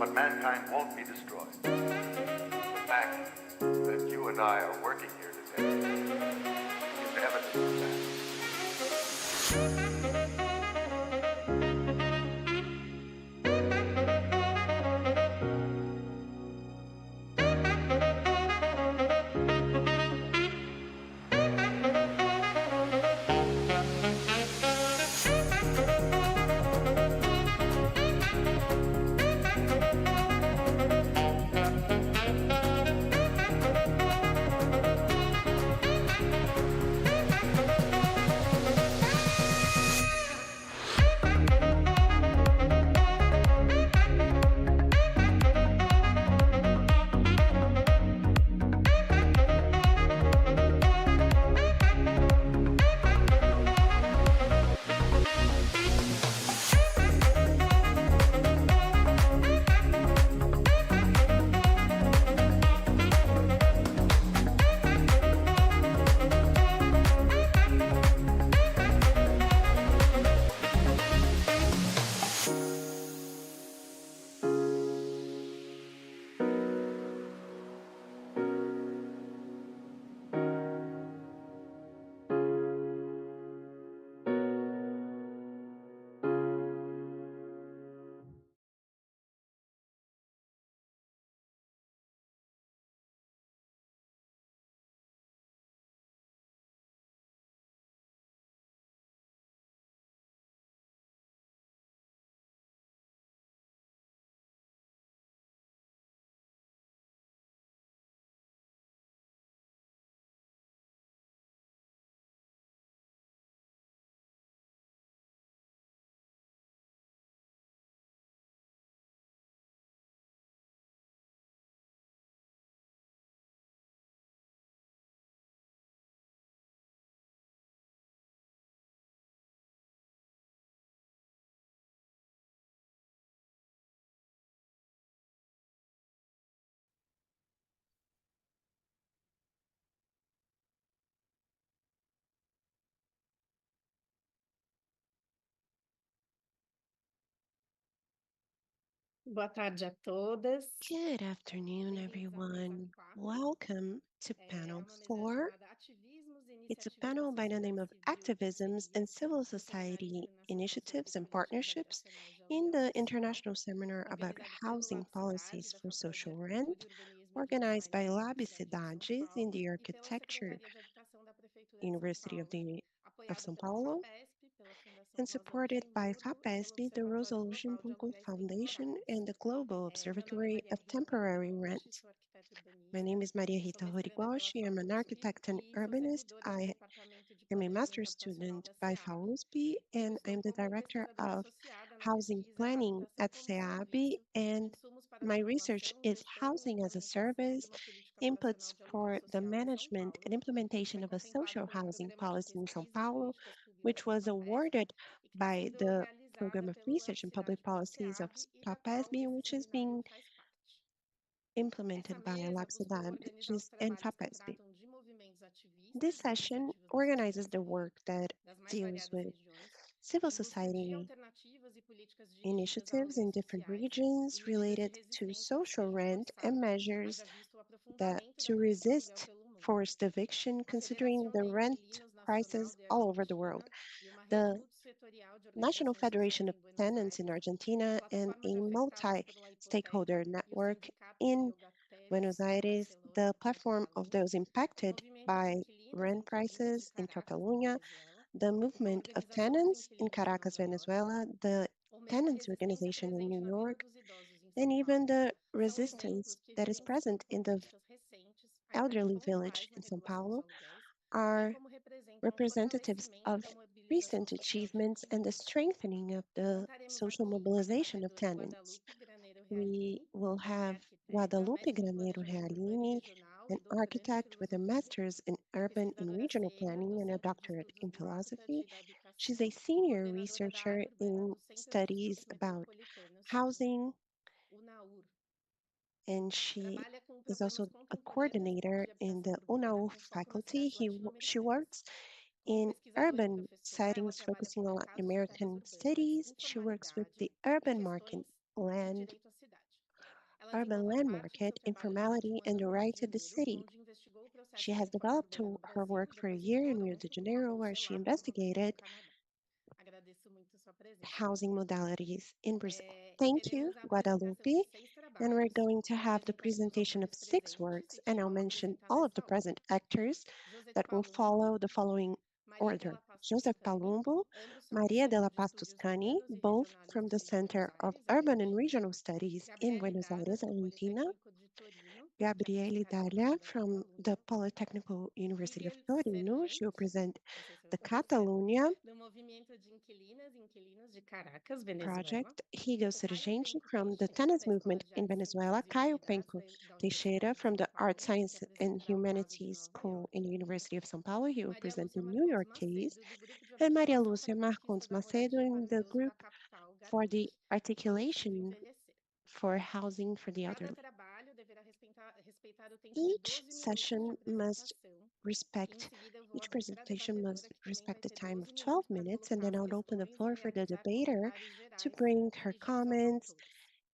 but mankind won't be destroyed. The fact that you and I are working here today is evidence of that. Boa tarde a todas. Good afternoon, Bem-vindos à mesa everyone. 4. Welcome to É panel uma mesa 4. chamada Ativismos e It's a Iniciativas da panel by the name Sociedade of Civil e Activisms and Parcerias Civil no Seminário Society Internacional sobre Initiatives and Políticas Partnerships Habitacionais de in Aluguel the Municipal, International Seminar about organizado pelo Housing LabCidade Policies da for Faculdade de Social Arquitetura Rent, e Urbanismo do organized by Movimiento de São LabCidades in Paulo the e pela Architecture Secretaria de Habitação da Prefeitura de São University Paulo, of apoiada São pela Paulo, FAPESP, pela Fundação and Rosa supported by Luxemburgo e pelo FAPESP, the Rosa Observatório Global de Luxemburgo Aluguéis Foundation, Temporários. and the Global Meu nome é Observatory Maria of Rita Temporary Horigoshi, Rent. sou arquiteta My name urbanista, is Maria sou Rita mestranda pela Horigoshi. I'm an FAU-USP architect and e sou urbanist. servidora do I Departamento de am a Planejamento master's Habitacional student da by SEAB FAU-USP, e and estou I'm the como director pesquisadora of associada na housing pesquisa planning Habitação at como SEAB, Serviço, and Insumos para a my research Formulação, is Gestão e housing as a Implementação de service, uma Política inputs Habitacional de Aluguel for the Social em São management and Paulo, que implementation é of a contemplada social pelo housing Programa de policy in São Pesquisa em Paulo, Políticas Públicas which da was FAPESP awarded e que está by sendo the realizada Program of pelo Research and Public LabCidade da Policies of SEAB e da qual FAPESB, esse which is seminário being faz parte. Essa implemented by mesa buscou organizar os LabCidades and trabalhos que FAPESB. tratam de movimentos This ativistas e session iniciativas da organizes sociedade the civil work that das mais deals variadas with regiões, civil em busca de society alternativas e políticas dirigidas a initiatives aluguéis in different sociais e regions medidas de related to resistência que social sejam rent and forçadas, measures haja visto o that aprofundamento da to crise do aluguel resist pelo mundo. forced eviction, A considering Federação the de rent Inquilinos Nacional prices de all over the world. Argentina e uma rede The multissetorial de National organizações sociais Federation of em Buenos Tenants in Aires, a Argentina and Plataforma a de Afetados por uma multi-stakeholder Hipoteca e o network Sindicato de in Buenos Locatérios em Aires, Barcelona the e platform of Catalunha, those o impacted Movimento de by Inquilinos em rent prices in Caracas, na Catalonia, Venezuela, the a movement of Organização dos tenants in Inquilinos de Caracas, Nova York, Venezuela, the ou mesmo a tenants resistência organization in presente New na vida York, dos idosos em and São even Paulo, the são resistance exemplos que that is vivenciam present in the políticas recentes, ainda que elderly village pontuais na in São regulação dos Paulo, aluguéis, bem are como representam o representatives fortalecimento of da mobilização recent social de achievements and the inquilinos. strengthening of the Contaremos social aqui com a mobilization of debatedora tenants. Guadalupe Graneiro We Realini, will que é have arquiteta, Guadalupe mestre em Graneiro planejamento urbano e Realini, regional an e doutoranda em architect with a filosofia, master's in urban and pesquisadora regional sênior do planning and a Centro de doctorate Estudos in do Habitat philosophy. e da She's a Habitação, senior coordenadora da researcher área urbana in do Centro de studies Estudos about Metropolitanos, housing, o NAUR. and she Trabalha com is problemas also a contemporâneos coordinator de in habitação the urbana UNAU com foco nas faculty. cidades She latino-americanas. works Como in pesquisadora e urban professora, ela settings trabalha com focusing on Latin mercados de terras American urbanas, cities. She works with informalidade the e urban market questões de land direito à cidade. urban land market, informality, and the right to the city. She has developed her work for a year in Rio de Janeiro, where she investigated housing modalities in Brazil. Thank you, Guadalupe. And we're going to have the presentation of 6 works, and I'll mention all of the present actors that will follow the following order. Joseph Palumbo, Maria de la Paz Toscani, both from the Center of Urban and Regional Studies in Buenos Aires, Argentina. Gabriele D'Adda from the Polytechnical University of Rigel Torino. She will Sergent, present não sei se eu the estou certa, Catalonia do Movimento de Inquilinas e Inquilinos de Caracas, Venezuela. project, Rigel O Caio Sergent Penco from the Teixeira, tennis da Escola movement de in Artes, Venezuela, Ciências e Caio Humanidades Penco da Teixeira Universidade de from São the Paulo, Art, que Science, and apresentará o caso de Humanities Nova School in York. the University of São Paulo. He will Maria present the Lúcia New Marcondes York case, Macedo, do Grupo de and Maria Articulação Lúcia para a Conquista Marcondes da Macedo Moradia in para the os Idosos group da Capital for the Gaúcha, Coletivo articulation Envelhecer. for housing for the Cada elderly. trabalho deverá respeitar o tempo de Each 12 minutos de session must apresentação. E em respect, seguida eu vou each abrir para a presentation must debatedora, que também respect vai the ter time of 12 12 minutos para minutes, and colocar then as I would open the questões e floor for the realizar debater comentários to gerais bring her dirigidos aos comments autores.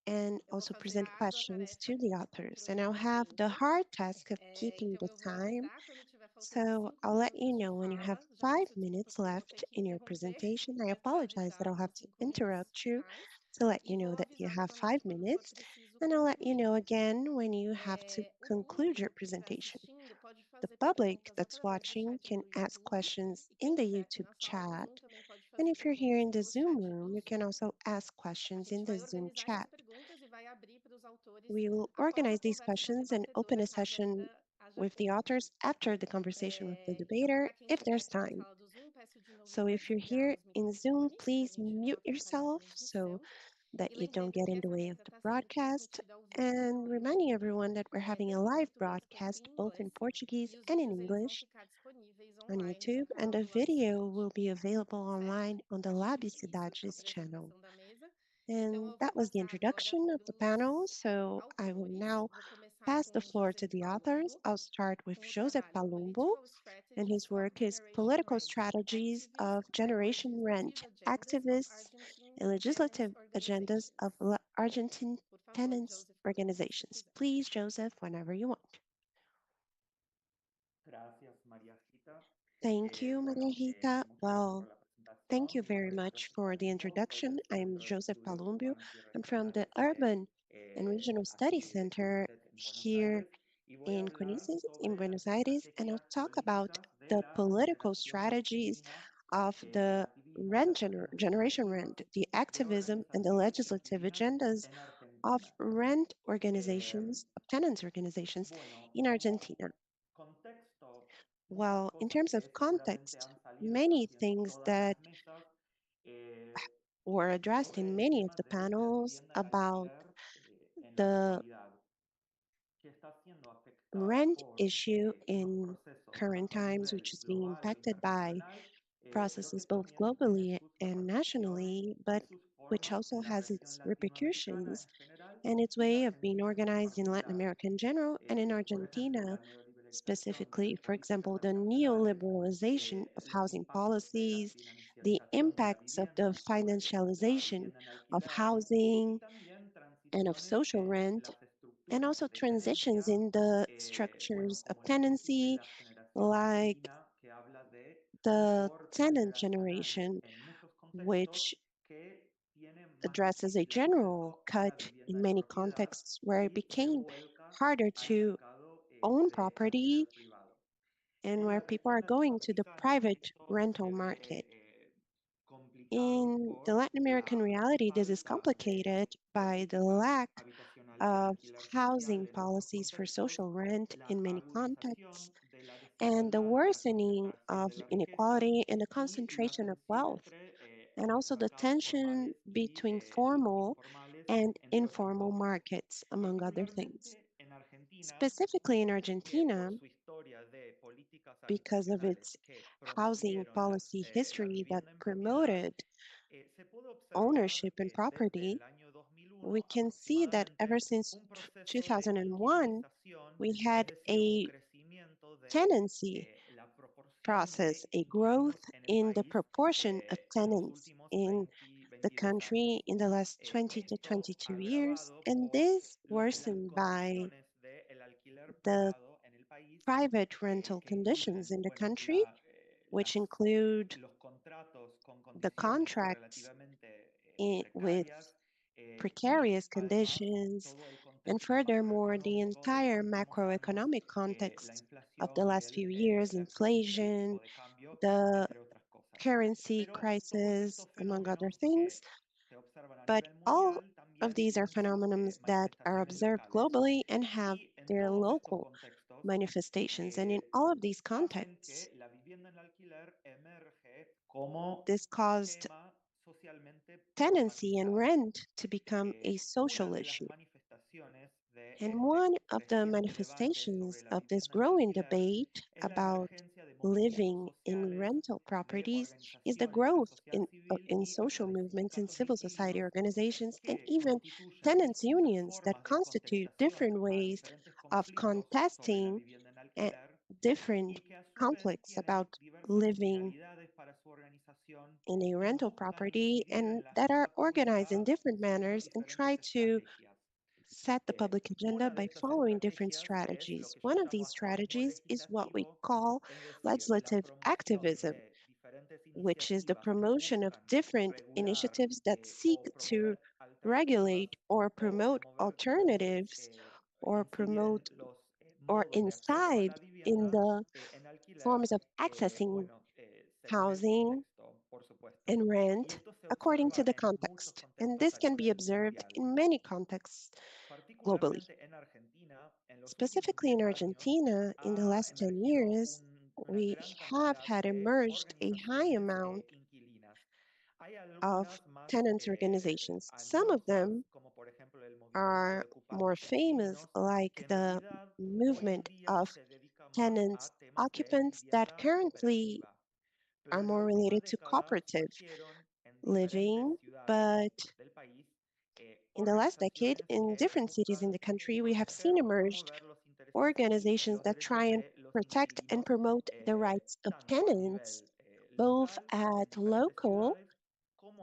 and Eu vou also fazer present a árdua questions tarefa to the de authors. And I'll controlar o have the tempo. hard task of keeping Então the eu vou time. avisar quando tiver faltando So 5 I'll let you minutos de know when you have fala. Já 5 minutes peço desculpas por eu ter left que in your interromper, presentation. I mas para apologize that avisar I'll have os to 5 minutos interrupt you finais. to let E you know vou that you avisar have five novamente quando for minutes. preciso And I'll let you concluir. know again when you have to O conclude your público que está presentation. assistindo pode The fazer public perguntas that's através do watching chat can do ask YouTube. questions E in quem the estiver aqui YouTube na sala do chat. Zoom também pode And fazer if you're here perguntas in the pelo Zoom chat do room, you Zoom. can also ask A questions in gente the vai Zoom organizar essas chat. perguntas e vai abrir para os autores We will após a organize these conversa com a questions and open debatedora, a caso session haja with the tempo. authors after the conversation with the Então, debater, para quem if estiver there's aqui na time. sala do Zoom, peço de novo So para if you're desligar here os in Zoom, microfones, para a please gente não mute atrapalhar a yourself so transmissão. that E you don't lembrando get que in the essa way of mesa the está sendo broadcast. transmitida ao vivo And pelo reminding YouTube, everyone that we're having a tanto em live português quanto broadcast em both in inglês. Portuguese E os and in vídeos eles vão English ficar disponíveis on online no YouTube, and canal the do video LabCidade, will be available certo? online on the Acho que isso para a LabCidade's channel. apresentação da mesa. Então And eu vou that was the passar agora introduction of para the panel. os So I will autores. now Vou começar pass the com floor to Joseph the authors. Palumbo, I'll start with com o Joseph trabalho Palumbo, Political and Strategies his of work is Generation Political Rent, Strategies Activism of and Generation Rent, Legislative Agendas of Activists Argentine and Tenants Legislative Agendas of Organizations. Argentine Por favor, Tenants Joseph, quando você Organizations. quiser. Please, Joseph, whenever you want. Gracias, María Rita. Thank you, Maria Rita. Muchas gracias por Well, la thank presentación. you Mi very nombre es much Joseph for the Palumbo, soy introduction. del I'm Centro de Joseph Estudios Palumbo. Urbanos y I'm from the Regionales Urban and Regional Study aquí del Center CONICET en Buenos here Aires y voy a in hablar Conicias in sobre las Buenos Aires, and I'll estrategias talk about políticas de the la political generación de strategies inquilinas, of el the activismo y las acciones generation legislativas rent, the de activism and the organizaciones de legislative inquilinas agendas en of Argentina. rent Eh, organizations, of tenants organizations bueno, in como Argentina. contexto, muchas Well, in cosas terms que of seguramente context, han salido many casi en things todas that las mesas eh, were addressed in sobre el many of tema the de la panels vivienda en about alquiler en la the actualidad, que está siendo afectada rent por issue unos in procesos current tanto a times, nivel which is being global o impacted by internacional, pero que processes both también tiene globally sus and repercusiones nationally, y but sus which formas also en la has its región latinoamericana repercussions en general and its y en way of being Argentina en organized in Latin particular. America in general and in Por ejemplo, Argentina la neoliberalización de specifically. las For políticas example, the habitacionales, neoliberalization of los housing impactos de la policies, the financiarización de la impacts of the vivienda sobre la financialization vivienda en of alquiler y housing también and of transiciones social en rent, las and estructuras also de transitions tenencia, in the bueno, structures of como la que sufre tenancy, la generación like inquilina, que habla de un the corte tenant generacional generation, en muchos contextos which que tiene más addresses a difícil general acceso a la cut vivienda in de many propiedad contexts where it y se became vuelca harder al to mercado own de property alquiler privado. and En where la people are región going to the latinoamericana private esto rental se market. ve complicado In the por Latin American la reality, this is falta de complicated by the políticas lack habitacionales de of alquiler social housing en muchos policies for contextos, social rent la in many contexts, agudización de la and the desigualdad, de la worsening concentración of de la riqueza inequality and the y la concentration of tensión wealth, entre and los also the mercados tension formales y between los formal informales, and entre otras informal cosas. markets, among other things. Particularmente en Argentina, Specifically in por Argentina, su historia de políticas because of habitacionales its que housing promovieron policy la history that vivienda en propiedad, promoted se puede observar ownership and que desde property, el año we 2001 can see that ever aproximadamente since un proceso de 2001, inquilinización, we es had decir, un a crecimiento de tenancy la proporción process, de a growth inquilinos en el in the país proportion of en los tenants últimos in 20, the country in the last 20 to 22 years, and this worsened by the private rental conditions in the country, which include the contracts with precarious conditions, and furthermore, the entire macroeconomic context of the last few years, inflation, the currency crisis, among other things. But all of these are phenomena that are observed globally and have their local manifestations. And in all of these contexts, this caused tenancy and rent to become a social issue. And one of the manifestations of this growing debate about living in rental properties is the growth in social movements and civil society organizations and even tenants unions that constitute different ways of contesting different conflicts about living in a rental property and that are organized in different manners and try to set the public agenda by following different strategies. One of these strategies is what we call legislative activism, which is the promotion of different initiatives that seek to regulate or promote alternatives or promote or incide in the forms of accessing housing and rent according to the context. And this can be observed in many contexts globally. Specifically in Argentina, in the last 10 years, we have had emerged a high amount of tenants organizations. Some of them are more famous, like the movement of tenants occupants that currently are more related to cooperative living, but in the last decade, in different cities in the country, we have seen emerged organizations that try and protect and promote the rights of tenants, both at local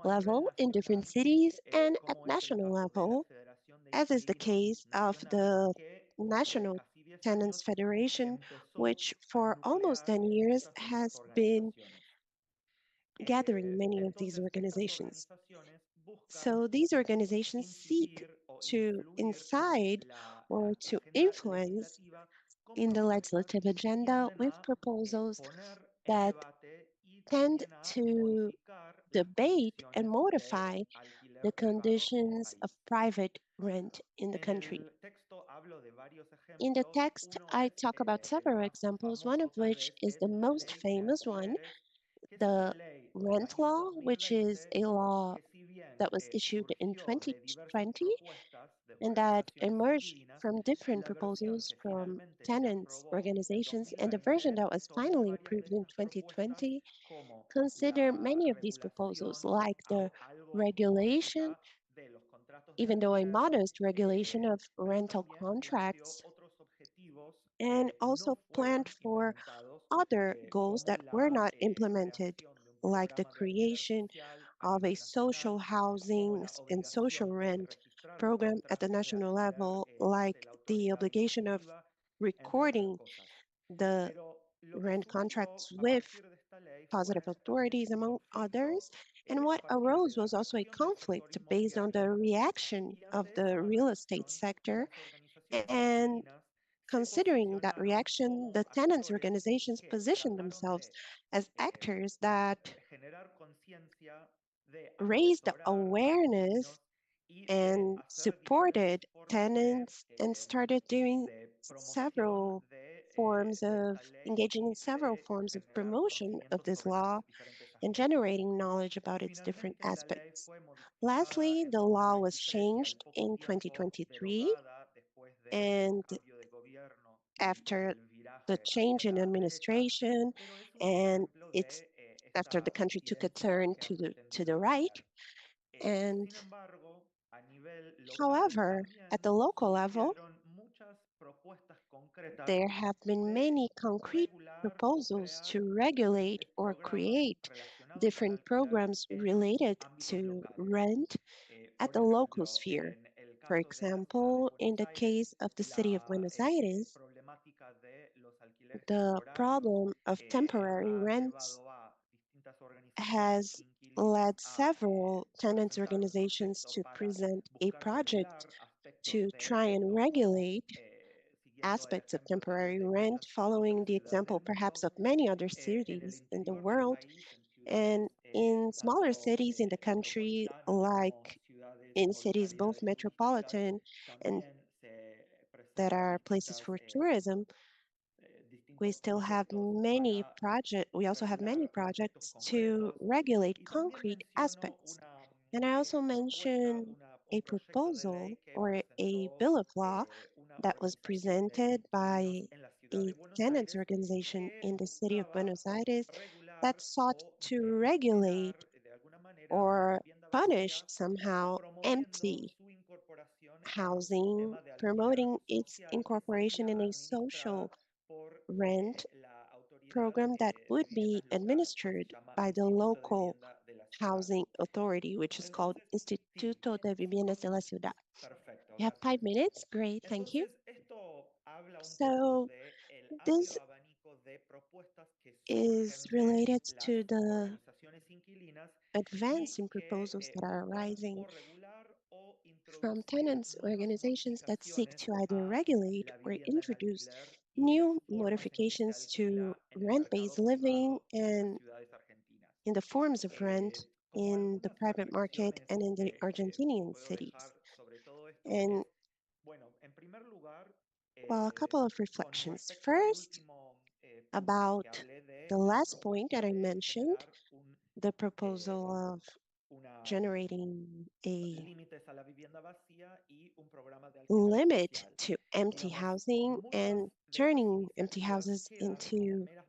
level in different cities and at national level, as is the case of the National Tenants Federation, which for almost 10 years has been gathering many of these organizations. So these organizations seek to incide or to influence in the legislative agenda with proposals that tend to debate and modify the conditions of private rent in the country. In the text, I talk about several examples, one of which is the most famous one, the rent law, which is a law that was issued in 2020 and that emerged from different proposals from tenants, organizations, and the version that was finally approved in 2020 consider many of these proposals, like the regulation, even though a modest regulation of rental contracts, and also planned for other goals that were not implemented, like the creation of a social housing and social rent program at the national level, like the obligation of recording the rent contracts with positive authorities, among others. And what arose was also a conflict based on the reaction of the real estate sector. And considering that reaction, the tenants' organizations positioned themselves as actors that raised awareness and supported tenants and started doing several forms of engaging in several forms of promotion of this law and generating knowledge about its different aspects. Lastly, the law was changed in 2023, and after the change in administration and it's after the country took a turn to the right. And however, at the local level, there have been many concrete proposals to regulate or create different programs related to rent at the local sphere. For example, in the case of the city of Buenos Aires, problemática de los alquileres the temporáneos problem of temporary ha rents llevado a distintas organizaciones has inquilinas led a several tenants presentar un organizations proyecto to para present a buscar project regular aspectos to de try and esto, como regulate siguiendo el aspects of ejemplo tal vez temporary de rent, Habitación o following la the ciudad example del perhaps mundo, of many other en el cities in the interior del world, país, en ciudades and in smaller tanto cities in the country, metropolitanas como like ciudades in con cities both calidades turísticas, metropolitan and también se that presentan are places distintas for tourism. We distintos still have proyectos many para projects, we also have many regular aspectos projects to concretos. regulate Y también concrete menciono aspects. una And I also propuesta, mentioned un a proyecto de proposal ley que or a presentó bill of law una that was organización de presented inquilinos by en la ciudad de a Buenos tenants Aires organization que in the city of buscaba Buenos Aires that regular sought o to frenar regulate de alguna manera la or vivienda punish vacía, somehow promoviendo empty su incorporación en un housing, sistema de alquiler promoting its social de incorporation salida in a social administrada por rent la autoridad program that would de be viviendas locales, que se administered llama by the Instituto de local Vivienda de la Ciudad. housing authority, which is called Entonces, sí, Instituto de Viviendas de la Ciudad. perfecto, You have gracias. 5 minutes? Great, thank you. Entonces, esto habla un poco So de el amplio this abanico de propuestas que is surgen de related las to the organizaciones inquilinas y advancing que proposals that are buscan arising o regular o from introducir tenants nuevas organizations that seek modificaciones to either a regulate la or vivienda en introduce alquiler y las new formas en que se modifications to alquila en el rent-based mercado living privado en las and ciudades argentinas. in the forms of rent Como in the algunas private market reflexiones and in the que Argentinian puedo cities. dejar sobre todo esto And es, bueno, en primer lugar, well, a couple of con reflections. respecto al First, último punto about que hablé the de la last point propuesta that I de mentioned, generar the proposal of una generating a límites a la vivienda vacía y un programa de alquiler limit social. to empty Digamos, housing muchas and de estas turning empty iniciativas houses quedan como into meras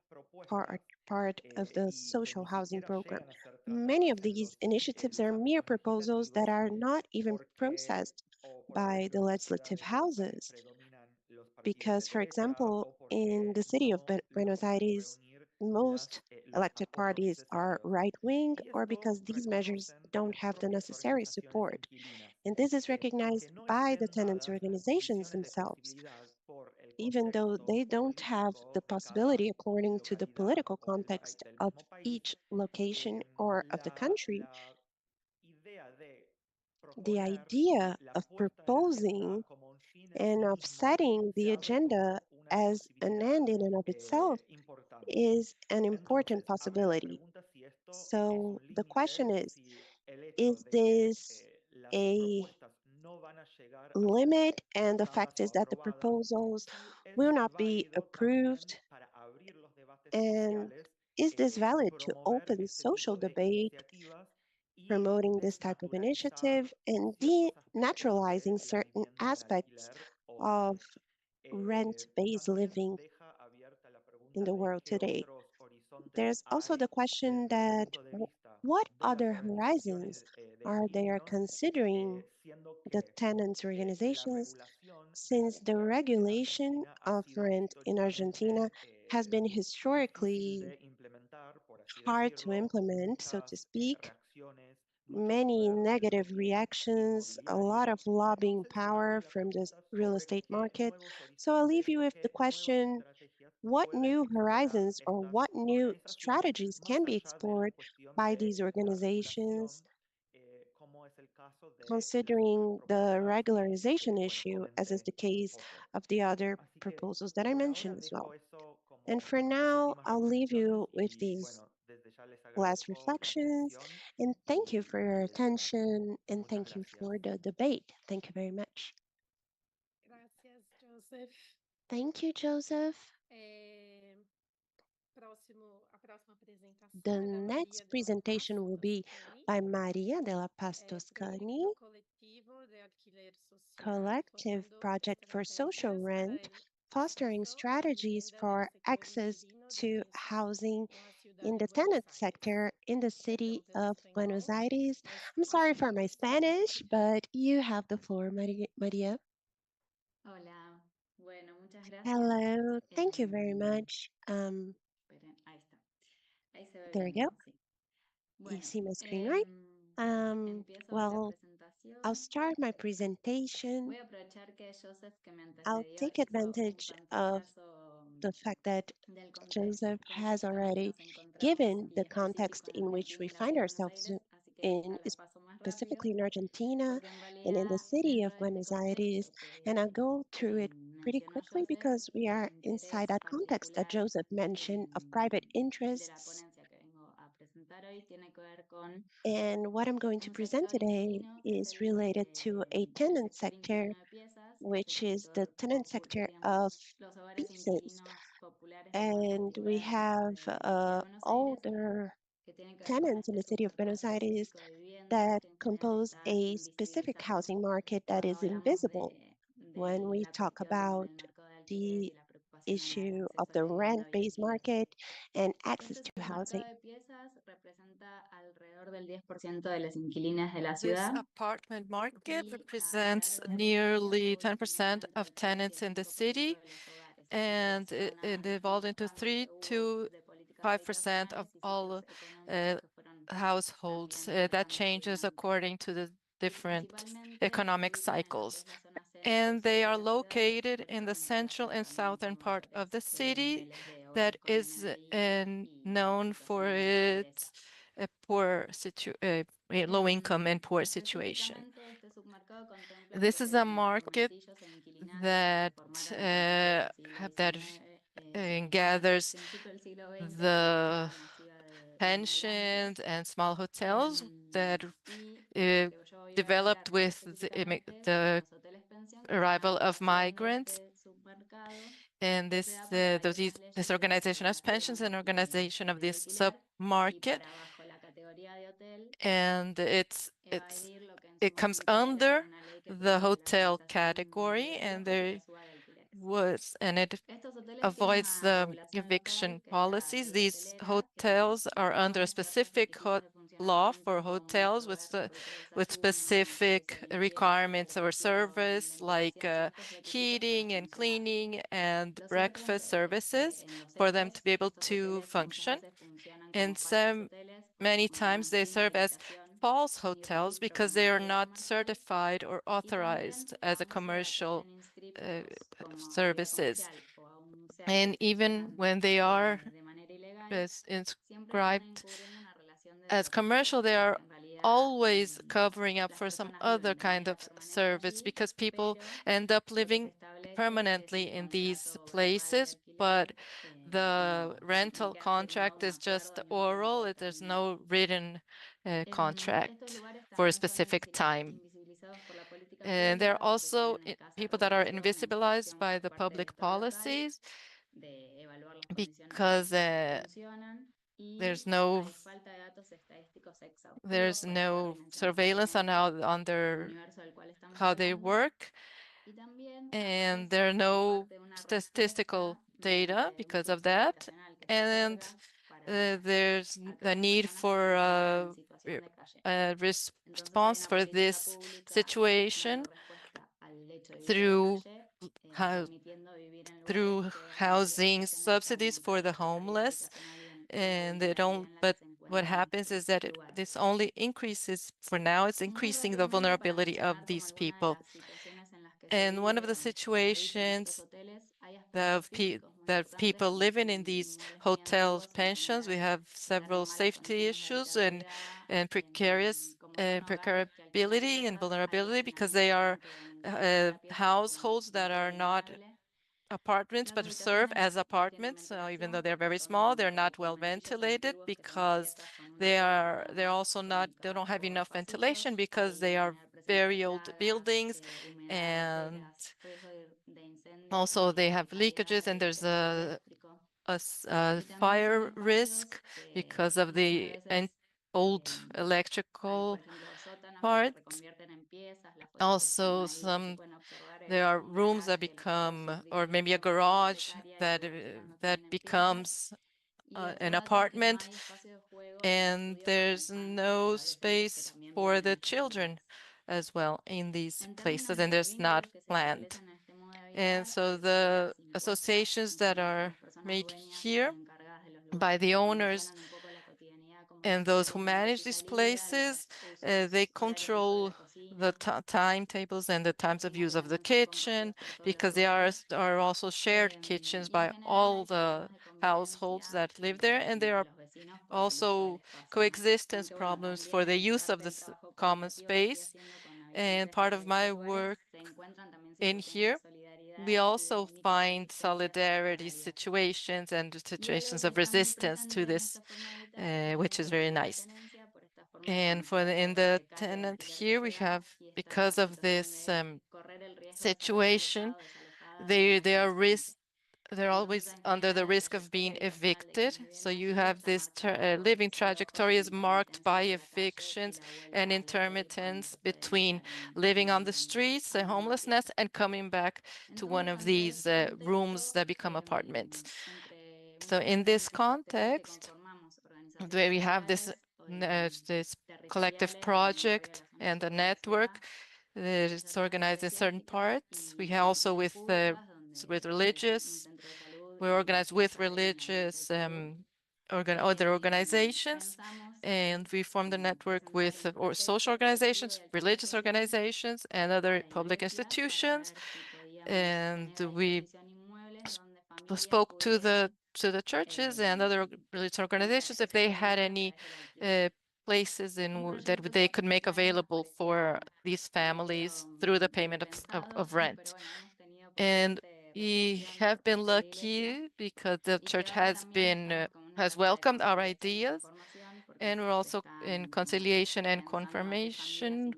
part, propuestas part of the y que social ni housing siquiera program. llegan a ser Many tratadas of these en initiatives los are mere ámbitos proposals that legislativos are not even porque, processed o por by ejemplo, the en las legislative ciudades en las que houses. predominan los partidos de Because, for derecha example, o in porque the city of no Buenos logran Aires, reunir most los elected apoyos parties are necesarios. right wing, Y or esto because these measures reconocen don't las have the propias necessary organizaciones support. inquilinas, And this is que aunque recognized no by the estén tenants' dadas las organizations condiciones de themselves, posibilidad por el even though contexto they don't have the político de cada possibility according to the localidad political o context del of mismo país, each location or of the la, country. la idea de The proponer idea la of puesta en agenda proposing como un fin en and sí of mismo setting se the abre agenda como una as an posibilidad end in and of itself importante. is an important Entonces, abre la possibility. pregunta si esto es So un the límite, question si el hecho is de que this las a propuestas no van a llegar a ser limit? And the votadas fact o is that the aprobadas, proposals si es will not be válido también approved. para abrir los debates And sociales, is this valid to promover open este social tipo de debate, iniciativas y promoting this type of desnaturalizar initiative, and ciertos aspectos de denaturalizing la certain vivienda en aspects alquiler of hoy? rent-based También living deja abierta la in pregunta the de world qué today? otros horizontes There's also hay the question desde el that punto de vista what de las other organizaciones horizons de are they are inquilinos, considering siendo the que tenants la organizations, regulación de since the alquiler en regulation Argentina ha of sido rent in Argentina históricamente has been difícil historically de implementar, por así hard to decirlo, implement, so muchas to speak, reacciones, mucho many poder del negative lobby reactions, a lot inmobiliario. of lobbying Entonces, power abre la from the pregunta real sobre estate qué market. nuevos So I'll horizontes leave you o with the qué nuevas question, estrategias what pueden new explorar horizons or estas what new organizaciones strategies más can be allá de la explored cuestión by de these la regulación, organizations, como es el caso de las otras considering the propuestas regularization que, bueno, issue, as is comenté the un case poco. of the other Así que proposals that I por ahora mentioned as well. dejo eso And como for las now, últimas I'll leave reflexiones you with y these bueno, desde ya les last agradezco la reflections. atención And thank you for your y el debate. attention, and Muchas thank you gracias. for the debate. Thank you very much. Gracias, Joseph. Thank you, Joseph. A próxima apresentação The é da next Maria de la Paz presentation will be Toscani, by Maria de la Paz Toscani, proyecto colectivo de alquiler social, collective formando project for social estrategias para rent, el fostering acceso a la strategies vivienda en el for sector access inquilino de to mesas housing en la ciudad in de the Buenos tenant Aires. sector in the city Perdão pelo of Buenos espanhol, Aires. mas I'm sorry achei for que my fosse bom. Spanish, but you have the floor, Maria. Hola, bueno, muchas gracias. Hello, thank you very much. Esperen, ahí está. Ahí se ve There we bien, go. ¿no? Sí. You Bueno, see my screen, right? empiezo la Well, I'll presentación. start my presentation. Voy a aprovechar que Joseph, que me I'll antecedió, take hizo un advantage of pantallazo the fact that del contexto Joseph has en el que already nos encontramos given y the específico context en in which Argentina we y la find ciudad de Buenos ourselves Aires, así que in, la repaso más rápido, specifically in Argentina porque en and in the realidad city of dentro de este Buenos Aires. contexto And I'll go through que it pretty mencionó quickly Joseph, because we mi are inside interés that context that particular Joseph mentioned of private de la interests. ponencia que vengo a presentar hoy tiene que ver con And what I'm going to un present sector today inquilino que es is related to a el tenant sector sector, inquilino de piezas, que es el which is the sector, tenant sector digamos, of los hogares pieces. inquilinos populares de cualquier And we lugar have de la ciudad de Buenos Aires, older que tienen que ver con tenants in este the city of submercado Buenos Aires específico de vivienda, that que en general compose está a specific invisibilizado housing market that cuando is hablamos invisible when we la talk cuestión en about el mercado de alquiler the y la preocupación al issue of acceso a the la vivienda hoy en rent-based día. market and access Este to submercado housing. de piezas representa alrededor del 10% de las inquilinas de la This ciudad. apartment market Y a lo represents largo de la historia nearly fue 10% evolucionando entre of 3 y tenants el in the 5% city, de los hogares, en and relación it a evolved distintos into cambios que 3 hubo to de políticas 5% of habitacionales y all ciclos económicos que fueron households. también That marcando su changes dinámica. according to the Y different principalmente se economic ubican en lo que cycles. es la zona centro y And sur they de are la ciudad, located in the precisamente central bajos and también southern con part of the mayores city niveles de that hogares con is NI y known for situación de pobreza. its low income and poor situation. Específicamente, este submercado contempla lo que This is a serían market domicilios e inquilinatos que se that formaron a principios del siglo that XIX, a gathers principios del siglo XX con la the llegada masiva de pensions inmigrantes. and small hotels that Y uh, lo que yo voy a developed hablar más with específicamente son the los hoteles pensión, que son la arrival of agrupación de migrants. este submercado And que se da porque hay unas this leyes que se organization of pensions relacionan and organization of de this alquiler y sub-market, para bajo la categoría de hotel and evadir lo que en su it comes momento era under una ley que the protege la hotel explotación category, indebido and y la there suba de alquileres. it Estos hoteles tienen avoids una the regulación local, eviction que es la policies. ley These hotelera, que hotels are under a impone ciertos specific requisitos de law for funcionamiento como hotels proveer servicios de with desayuno, servicios specific de limpieza, requirements or calefacción, service like ventilación, ciertos requisitos para heating and funcionar. cleaning and Lo cierto es breakfast que services en los for them to hechos be able estos to hoteles muchas function. veces funcionan And como falsos some hoteles porque many times funcionan they sin serve as habilitación false ni hotels registro because como they are hoteles not comerciales certified or y también authorized as a aun commercial estén inscritos como actividad services. comercial o aún sea que And even funcionan when they are de manera ilegal, siempre están inscribed encubriendo una relación de as desocupamiento, commercial, they are porque en realidad always covering up las for some personas other viven de kind of manera permanente service allí, because people pero end up lo que se living establece es permanently un in these contrato verbal de places, but alquiler the en rental que han firmado contract un is acuerdo just en un tiempo oral. There's determinado. no written Estos contract lugares for a también son specific time. invisibilizados por la política And there are pública porque also tienen escasa people that are regulación e invisibilized inspección by por the parte del public Estado local policies de evaluar las condiciones because en las que funcionan there's y no hay falta de datos estadísticos exhaustivos para poder dimensionar surveillance on plenamente el their universo del cual estamos how they hablando. work, Y también and there are aparece como no parte de una statistical respuesta data mediante un because of curso that. habitacional que se And otorga para there's a aquellas need personas que se for encuentran en situación de calle. a Entonces hay response una for política this pública situation dando respuesta al hecho de vivir en la through calle, how permitiendo vivir en lugares through que dan housing habilitación al subsidies for the segmento de calidad homeless. habitacional y la And they don't, vulnerabilidad en la que but se what encuentran happens is estos that lugares. this only increases, for now, it's Muy increasing the rápidamente para vulnerability of mencionar como these alguna de people. las situaciones en las que se And one of vive the o se habita en estos situations hoteles, hay aspectos físicos muy that importantes people como living in son these inmuebles muy hotels antiguos en pensions, we general have que dan several malas safety condiciones de issues habitabilidad and precarious como son hogares que alquilan precariability and piezas, hay vulnerability because they hacinamientos are tanto en cada pieza como households that lugar are not vulnerable. apartments Las but serve as habitaciones no tienen apartments. Even though ventilación they're porque very small, son they're not well dormitorios ventilated antiguos que son because piezas con una sola they're cama also not they don't única have por enough ventilation pasillos, because pueden they are tener presencia de very old plagas, buildings, humedad, and goteras, riesgo de incendio also y they de have caída leakages, and del there's tejido eléctrico. a Y también son fire risk espacios because que of muchas the veces old hay, por electrical ejemplo, sótanos que se parts. reconvierten en piezas. Las fotos que están Also, ahí que se pueden observar there es are un rooms that garage que lo está become, or maybe a subdividiendo una garage becaria y that utilizando that también en piezas. becomes Y an otro dato es que no apartment, hay espacio de juego ni de and estudio para la there's infancia no o adolescentes que space también for viven en the estos children lugares. as well in these En términos places, de and los there's not vínculos que se planned. establecen en este modo de And habitar, so se ve the las impuestas associations en that general por are las personas made dueñas here y encargadas de los by lugares, the que owners condicionan un poco la cotidianidad, como And those who manage these places, they control the timetables and the times of use of the kitchen, because they are also shared kitchens by all the households that live there, and there are also coexistence problems for the use of this common space. And part of my work in here, we also find solidarity situations and situations of resistance to this, which is very nice. And in the tenant here, we have, because of this situation, they are they're always under the risk of being evicted. So you have this living trajectory is marked by evictions and intermittence between living on the streets and homelessness and coming back to one of these rooms that become apartments. So in this context, where we have this collective project and a network that is organized in certain parts. We have also with religious, we're organized with religious other organizations, and we formed a network with or social organizations, religious organizations, and other public institutions. And we spoke to the churches and other religious organizations if they had any places that they could make available for these families through the payment of rent. And we have been lucky because the church has welcomed our ideas, and we're also in conciliation and confirmation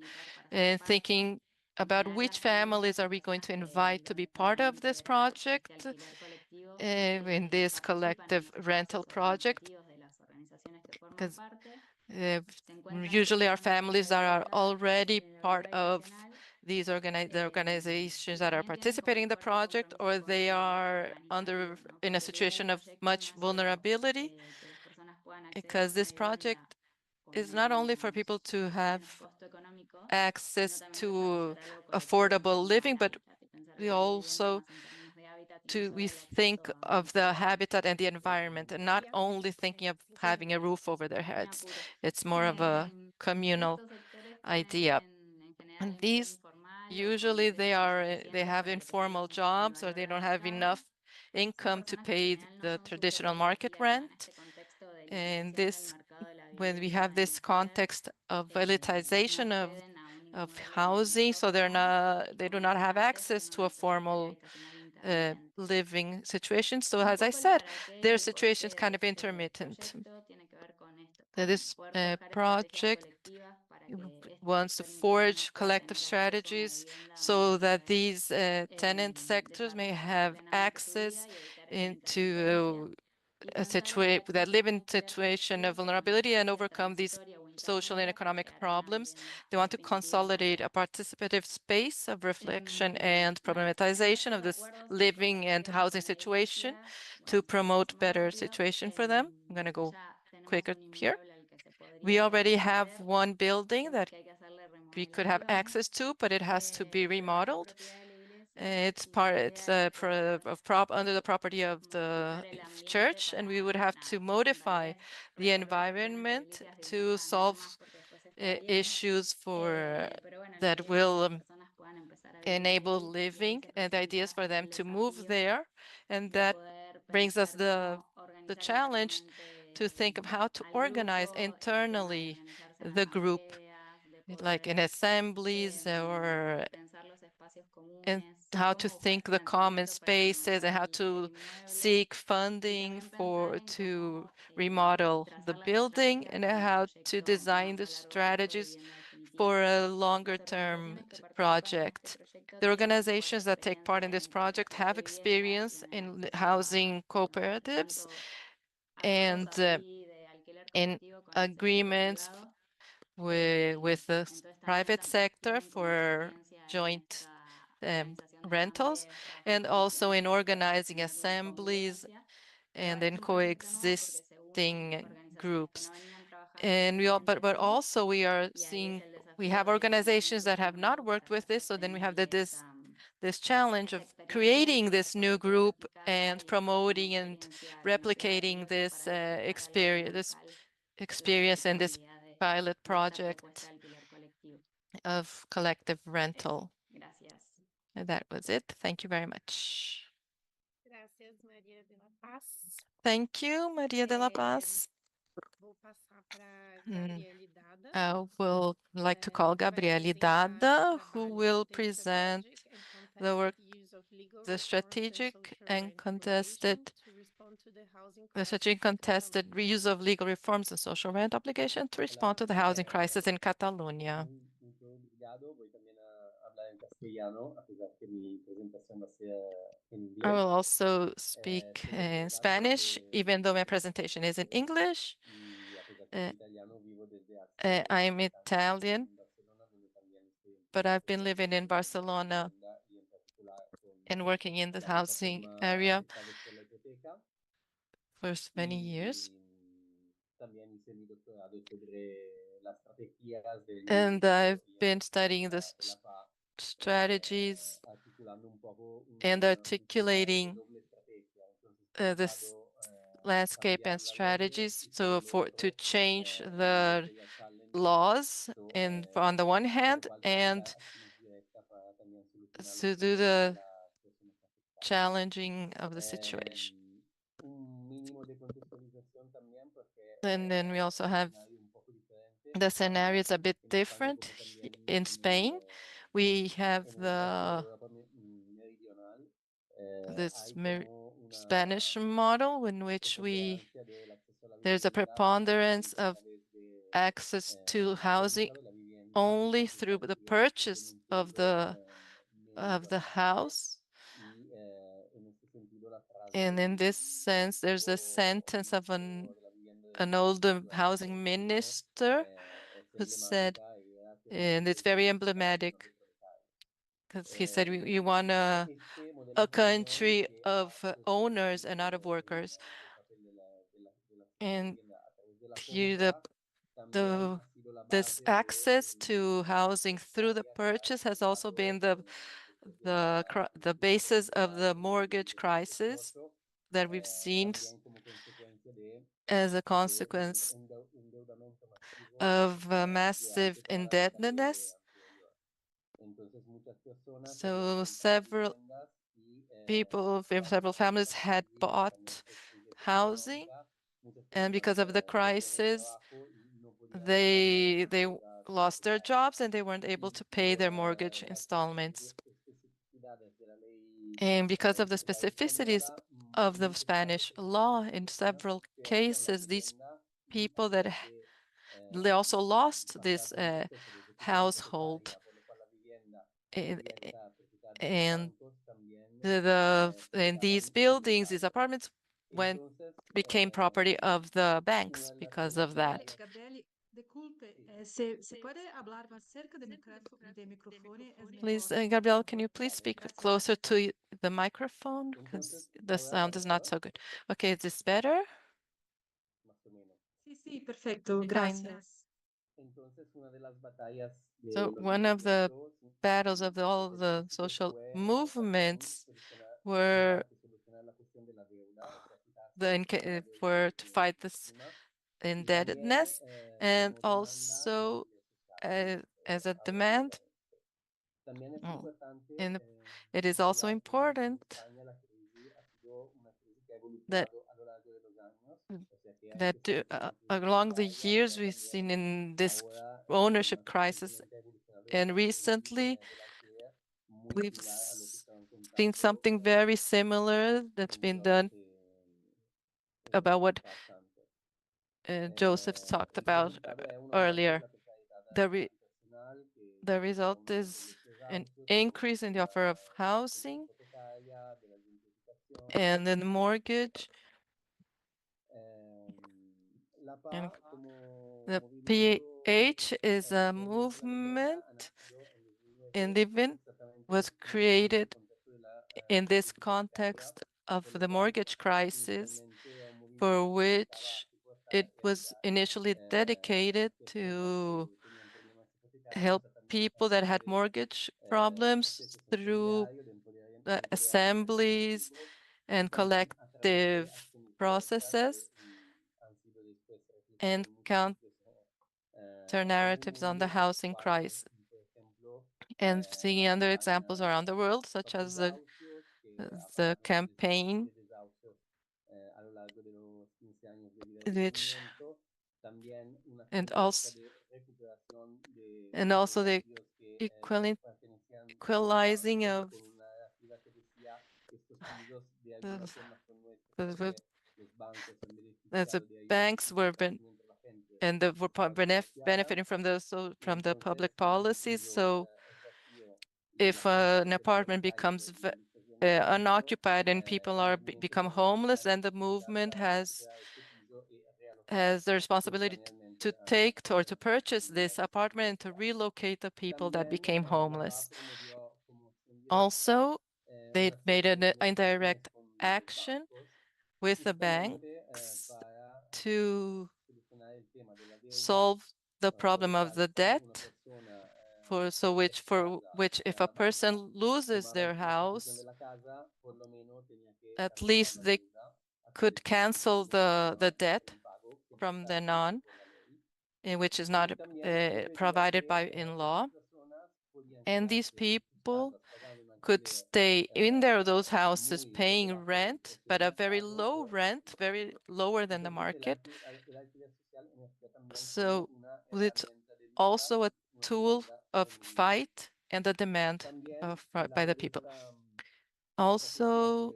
and thinking about which families are we going to invite to be part of this project, in this collective rental project, because usually our families that are already part of these the organizations that are participating in the project, or they are in a situation of much vulnerability, because this project is not only for people to have access to affordable living, but we also we think of the habitat and the environment, and not only thinking of having a roof over their heads. It's more of a communal idea. And these usually they have informal jobs, or they don't have enough income to pay the traditional market rent. And when we have this context of elitization of housing, so they do not have access to a formal living situation. So as I said, their situation is kind of intermittent. This project wants to forge collective strategies so that these tenant sectors may have access into that live in situation of vulnerability and overcome these social and economic problems. They want to consolidate a participative space of reflection and problematization of this living and housing situation to promote better situation for them. I'm going to go quicker here. We already have one building that we could have access to, but it has to be remodeled. It's under the property of the church, and we would have to modify the environment to solve issues that will enable living and ideas for them to move there. And that brings us the challenge to think of how to organize internally the group, like in assemblies, or and how to think the common spaces and how to seek funding to remodel the building, and how to design the strategies for a longer term project. The organizations that take part in this project have experience in housing cooperatives and in agreements with the private sector for joint rentals, and also in organizing assemblies and in coexisting groups. And but also we are seeing, we have organizations that have not worked with this, so then we have this challenge of creating this new group and promoting and replicating this experience, experience in this modalidad de pilot esta propuesta project de alquiler colectivo. of collective rental. Gracias. And that was it. Thank you very much. Gracias, Maria de la Paz. Thank you, Maria de la Paz. Vou passar para Mm, Gabriele D'Adda. I will like to call Que vai Gabriele apresentar D'Adda, o who trabalho will do texto present strategic and the work, contested use of legal the reforms and strategic social and rent contested, obligation to respond to the housing the crisis strategic in contested Catalonia. reuse of legal reforms and social rent obligation to respond to the housing crisis in Catalonia. Muito obrigado. Voy también a hablar en castellano, a pesar que mi presentación va a ser en I inglés. will also speak Soy in abogado Spanish, even though my presentation is in English. y a pesar que soy italiano, vivo desde I'm hace Italian, en Barcelona, donde también estoy en but I've been proceso living in Barcelona vivienda y en particular con and working in the la housing plataforma area Afectados por la Hipoteca. for many years. También hice mi doctorado sobre las estrategias del And movimiento I've y been studying the de la FA, strategies articulando un poco and una articulating doble estrategia. Entonces, por un this lado, landscape cambiar and la ley strategies y por el to otro, change unir the aquella challenge laws so, and on the one por lo hand, cual and trabajar acciones directas para también solucionar los to do problemas de the las personas afectadas. challenging of the situation. Un mínimo de contextualización también, porque And then we also el have escenario un poco diferente the en scenario España, is a bit en España different como también in Spain. We have en el resto de the Europa meridional, this hay como una Spanish model in which preponderancia del acceso a la there's a vivienda preponderance solamente a of través de access to la housing compra de la vivienda y only casi through the siempre en purchase un periodo medio of the variable. house. Y en este sentido la frase And in this del sense, there's a antiguo sentence of ministro de la vivienda del an gobierno older durante el housing franquismo minister es who said, emblemática y era que la and gente it's very quería estar en emblematic una propietaria. because he said, you want Este modelo a español country que ha of puesto owners and not of workers. el papel de la And vivienda a través de la here compra también the ha sido la this base access de to housing through the que ha purchase has also been articulado después de the crisis basis of the económica mortgage crisis 2018, that we've seen también como consecuencia as a de consequence endeudamiento masivo of massive durante toda la década indebtedness. anterior. Entonces muchas personas habían So comprado several viviendas y people, cuando several empezó families la had crisis, también bought por crisis housing, económica, muchas and personas because of the no tenían crisis, trabajo y no podían they pagar sus lost their hipotecadas. jobs and they weren't able to pay their mortgage Las installments. especificidades de la ley And because of the hipotecaria specificities española, of en the muchos casos Spanish estas law, in personas several pierden la cases, these vivienda y people that antes de they also lost pasar this por el proceso de ejecución household. hipotecaria, por lo cual la vivienda And, podía estar propiedad de los and bancos, también and these quedaban buildings, these inhabilitados. apartments went Entonces, became property of the una banks de las because of principales that. Gabriele, disculpe, se puede hablar más cerca de micrófono? Es Please, mejor, por Gabriel, can favor. you please speak Gracias. closer to the microphone? Entonces, Because the ahora sound is not mejor, so good. Okay, is this better? más o menos. Sí, perfecto, Kind. gracias. Entonces, una de las batallas So de los one of the movimientos battles of all desde el the principio social fue también movements en were parte solucionar la cuestión de la deuda, o sea, quitarse toda la deuda were que to tenían fight las this personas y también indebtedness and como demanda el also alquiler social as a ahora demand. libremente. También es Oh, importante and it is also subrayar que en important España la crisis ha sido una crisis que ha that evolucionado a lo largo de los años, o sea que ha that empezado como una crisis along the hipotecaria, years pero we've también seen in this ahora ownership más crisis, recientemente ha evolucionado en and una crisis recently del alquiler muy we've similar a lo que estaban seen contando something very similar that's been señores done about en what paz antes. Joseph talked El about resultado es un aumento de earlier. la precariedad The re habitacional que the conlleva result aumento de is los an desahucios, de la increase in the necesidad offer of de la compra housing hipotecaria, de la gentrificación. and then mortgage. La And PA como the movimiento PH is a verde de la movement, vivienda ha nacido en and 2009 even exactamente was en este created contexto de la in this crisis hipotecaria, context of por lo the cual mortgage crisis, inicialmente era un for movimiento que buscaba which it articular y was ayudar initially dedicated las personas to que tenían problemas hipotecarios help a también people that had facilitarles mortgage problems procesos en through solidario, the de empoderamiento assemblies colectivo y and también a través de collective acciones directas que processes. han sido and counter narratives on the housing crisis. And seeing other examples around the world, such as the campaign, which and also the equalizing of the banks were benefiting from the public policies. So if an apartment becomes unoccupied and people become homeless, then the movement has the responsibility to take or to purchase this apartment and to relocate the people that became homeless. Also, they made an indirect action with the banks to solve the problem of the debt for which if a person loses their house, at least they could cancel the debt from then on, which is not provided by in law. And these people could stay in those houses paying rent, but a very low rent, very lower than the market. So it's also a tool of fight and the demand by the people. Also,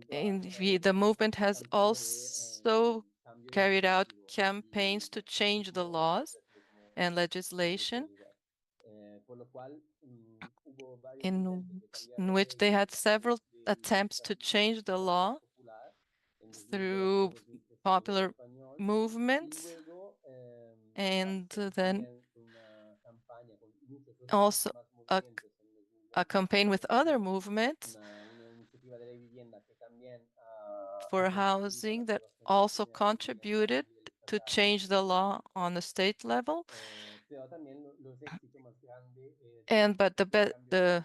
the movement has also carried out campaigns to change the laws and legislation, in which they had several attempts to change the law through popular movements, and then also a campaign with other movements for housing that also contributed to change the law on the state level. But the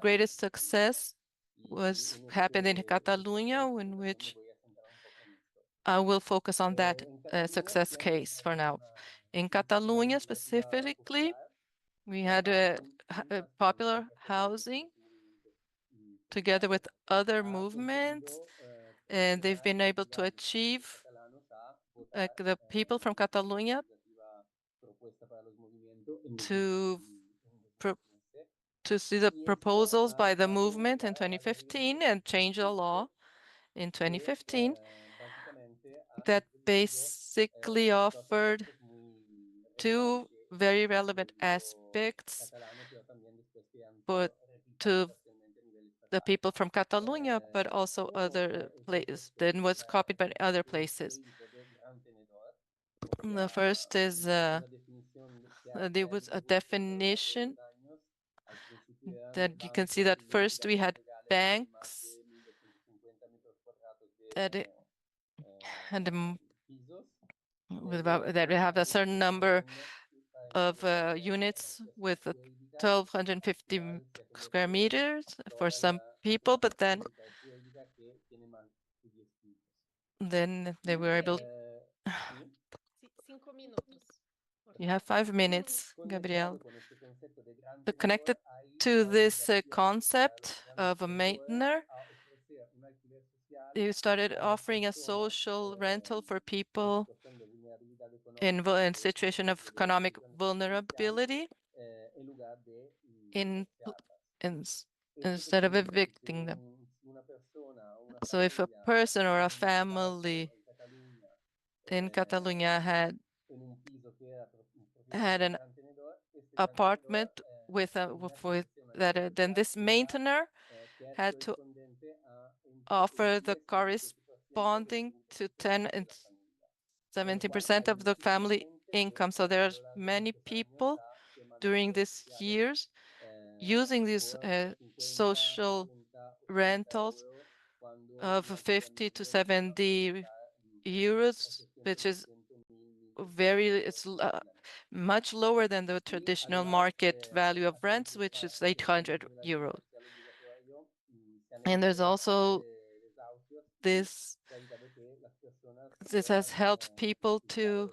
greatest success happened in Catalonia, in which I will focus on that success case for now. In Catalonia specifically, we had a popular housing together with other movements, and they've been able to achieve the people from Catalonia to see the proposals by the movement in 2015 and change the law in 2015 that basically offered two very relevant aspects to the people from Catalonia, but also other places, then was copied by other places. The first is there was a definition that you can see that first we had banks that that have a certain number of units with 1,250 square meters for some people, but then they were able. You have 5 minutes, Gabriel. Connected to this concept of a maintainer, you started offering a social rental for people in situation of economic vulnerability instead of evicting them. So if a person or a family in Catalonia had an apartment then this maintainer had to offer the corresponding to 10 and 70% of the family income. So there's many people during these years using these social rentals of 50 to 70 euros, which is it's much lower than the traditional market value of rents, which is 800 euros. And there's also this this has helped people to,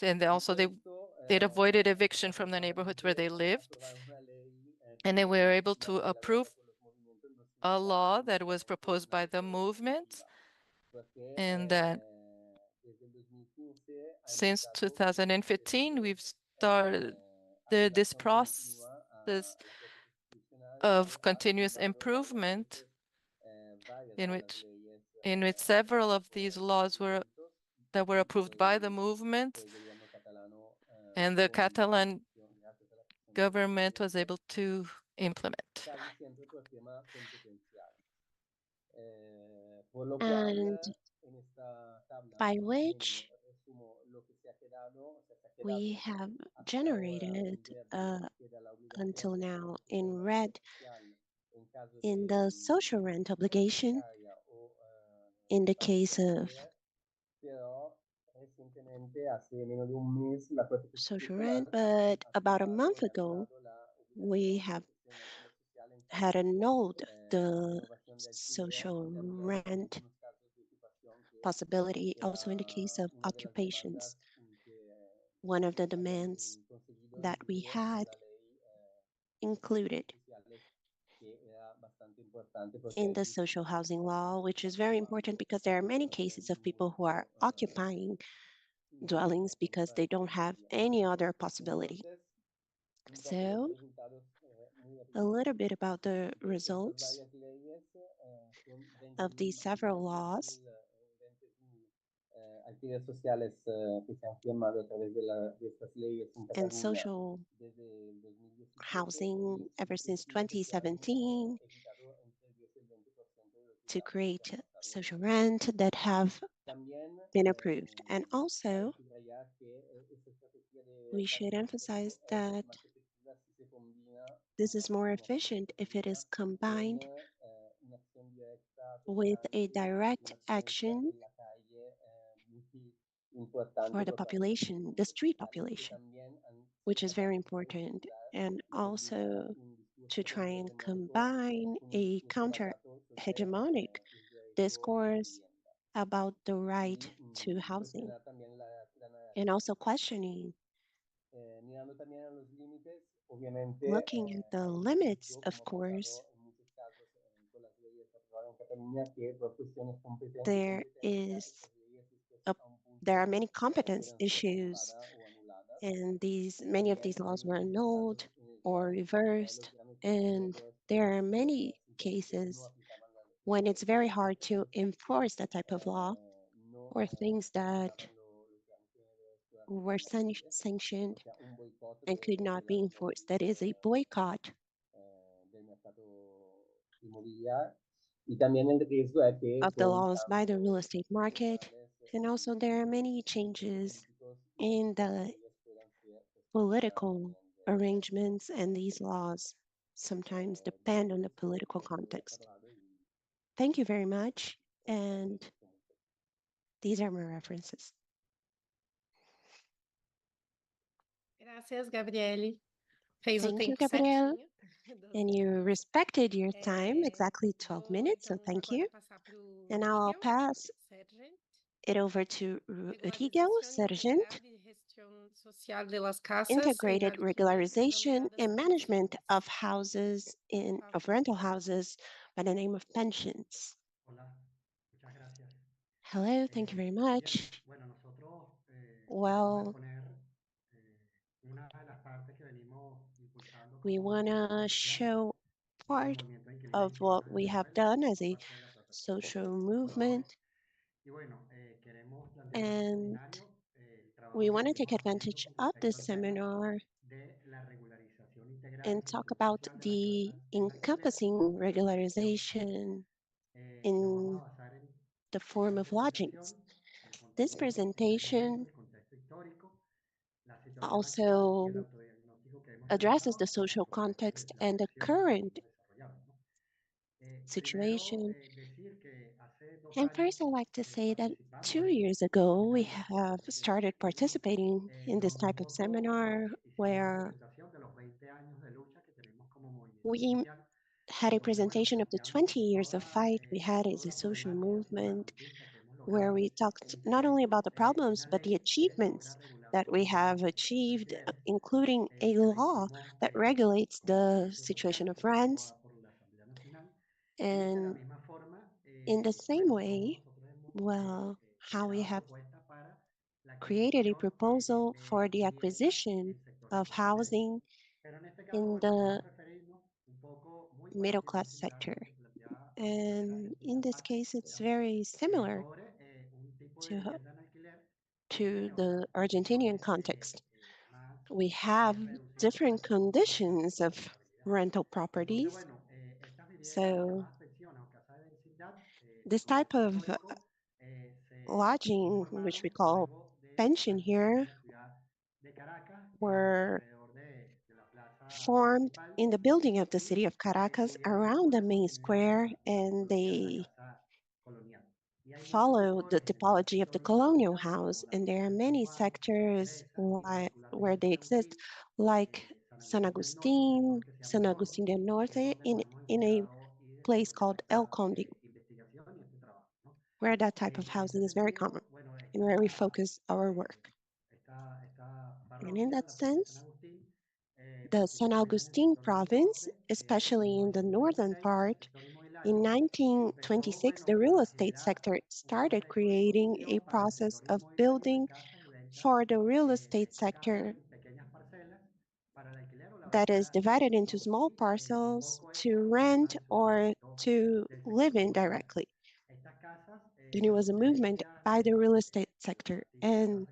and also they'd avoided eviction from the neighborhoods where they lived, and they were able to approve a law that was proposed by the movement, and that since 2015 we've started this process of continuous improvement in which several of these laws that were approved by the movement, and the Catalan government was able to implement. And by which we have generated until now in red in the social rent obligation in the case of social rent, but about a month ago we have had annulled the social rent possibility also in the case of occupations. One of the demands that we had included in the social housing law, which is very important because there are many cases of people who are occupying dwellings because they don't have any other possibility. So, a little bit about the results of these several laws. And social housing ever since 2017 to create social rent that have been approved. And also, we should emphasize that this is more efficient if it is combined with a direct action for the population, the street population, which is very important, and also to try and combine a counter-hegemonic discourse about the right to housing, and also questioning, looking at the limits, of course. There are many competence issues, and many of these laws were annulled or reversed, and there are many cases when it's very hard to enforce that type of law or things that were sanctioned and could not be enforced. That is a boycott. Of the laws by the real estate market. And also there are many changes in the political arrangements, and these laws sometimes depend on the political context. Thank you very much. And these are my references. Gracias, Gabriele. Fez o Thank you, tempo Gabrielle. certinho. And you respected your time, exactly 12 Vou, minutes, so então, thank agora you. passar para o And now I'll pass Sergent. it over to Rigel Sergent, Social de las casas Integrated Regularization and Management of Houses of rental houses by the name of pensions. Hello, thank you very much. Well, we want to show part of what we have done as a social movement, and we want to take advantage of this seminar and talk about the encompassing regularization in the form of lodgings. This presentation also addresses the social context and the current situation. And first, I'd like to say that 2 years ago, we have started participating in this type of seminar where we had a presentation of the 20 years of fight we had as a social movement where we talked not only about the problems, but the achievements that we have achieved, including a law that regulates the situation of rents. And in the same way, well, how we have created a proposal for the acquisition of housing in the middle class sector. And in this case, it's very similar to, to the Argentinian context. We have different conditions of rental properties. So this type of lodging, which we call pension here, were formed in the building of the city of Caracas around the main square, and they follow the typology of the colonial house. And there are many sectors where they exist, like San Agustín del Norte, in a place called El Conde, where that type of housing is very common and where we focus our work. And in that sense, the San Agustin province, especially in the northern part, in 1926, the real estate sector started creating a process of building for the real estate sector that is divided into small parcels to rent or to live in directly. And it was a movement by the real estate sector. And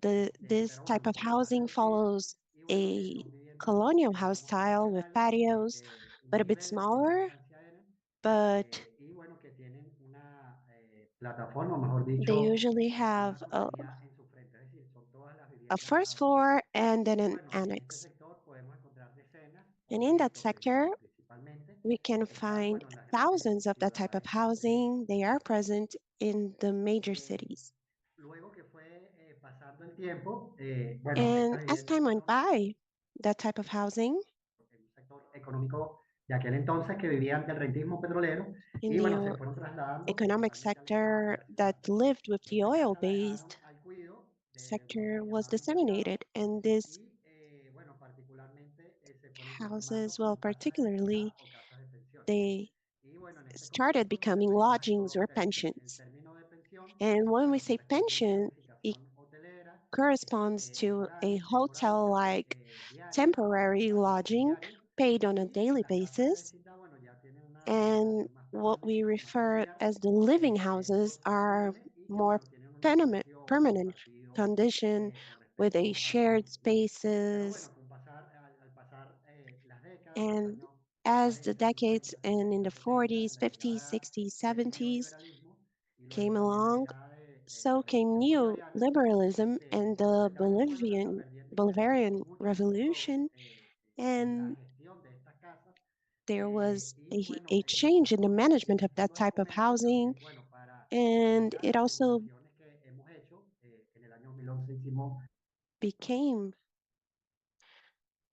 this type of housing follows a colonial house style with patios, but a bit smaller. But they usually have a first floor and then an annex. And in that sector, we can find thousands of that type of housing. They are present in the major cities. And as time went by, that type of housing in the economic sector that lived with the oil-based sector was disseminated, and this houses, well, particularly, they started becoming lodgings or pensions. And when we say pension, it corresponds to a hotel-like temporary lodging paid on a daily basis. And what we refer as the living houses are more permanent condition with a shared spaces. And as the decades and in the 40s, 50s, 60s, 70s came along, so came new liberalism and the Bolivarian Revolution, and there was a change in the management of that type of housing, and it also became,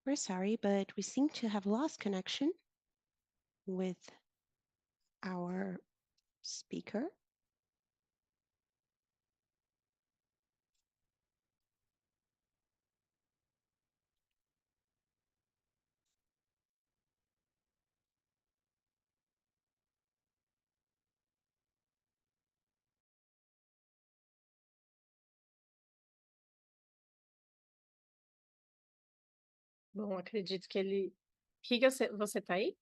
we're sorry, but we seem to have lost connection with our speaker. Bom, acredito que ele... Riga, você tá aí?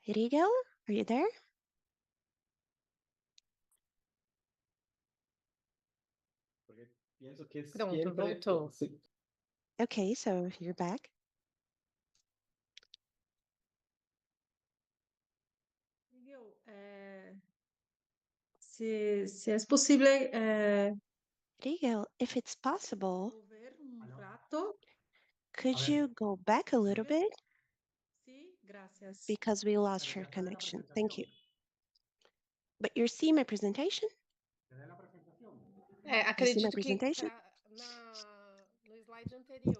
Rigel, are you there? Pronto, voltou. Okay, so you're back. Miguel, se é possível Rigel, if it's possible, mover rato. could you go back a little bit? Sí, gracias. Because we lost your connection. Thank you. But you see my presentation? You see my Acredito que presentation? no slide anterior.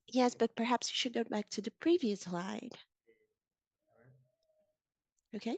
Yes, but perhaps you should go back to the previous slide. Okay.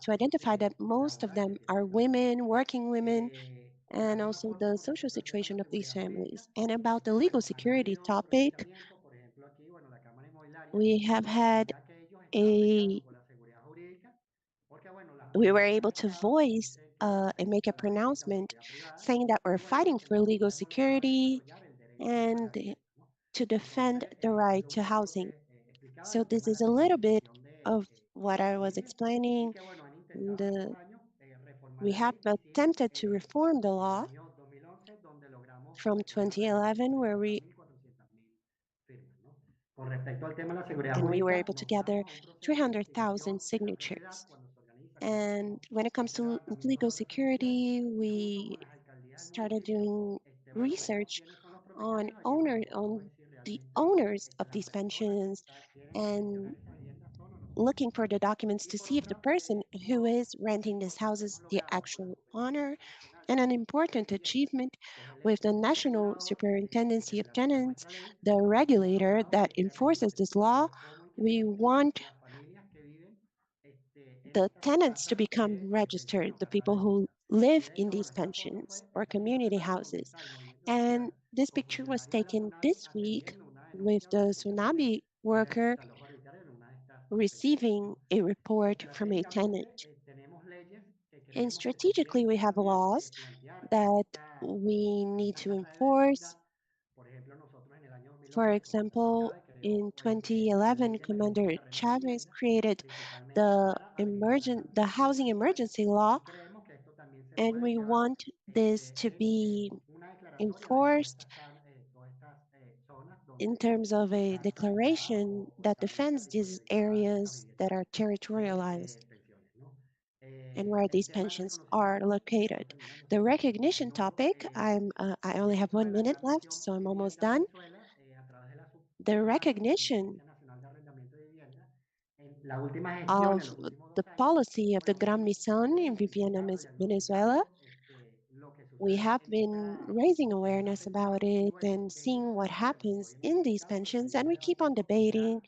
to identify that most of them are women, working women, and also the social situation of these families. And about the legal security topic, we have had a we were able to voice and make a pronouncement saying that we're fighting for legal security and to defend the right to housing. So this is a little bit of what I was explaining. We have attempted to reform the law from 2011, where we were able to gather 300,000 signatures. And when it comes to legal security, we started doing research on the owners of these pensions and looking for the documents to see if the person who is renting this house is the actual owner. And an important achievement with the National Superintendency of Tenants, the regulator that enforces this law, we want the tenants to become registered, the people who live in these pensions or community houses. And this picture was taken this week with the tsunami worker receiving a report from a tenant. And strategically, we have laws that we need to enforce. For example, in 2011, Commander Chavez created the housing emergency law, and we want this to be enforced in terms of a declaration that defends these areas that are territorialized and where these pensions are located. The recognition topic, I only have 1 minute left, so I'm almost done. The recognition of the policy of the Gran Misión in Vivienda Venezuela, we have been raising awareness about it and seeing what happens in these pensions, and we keep on debating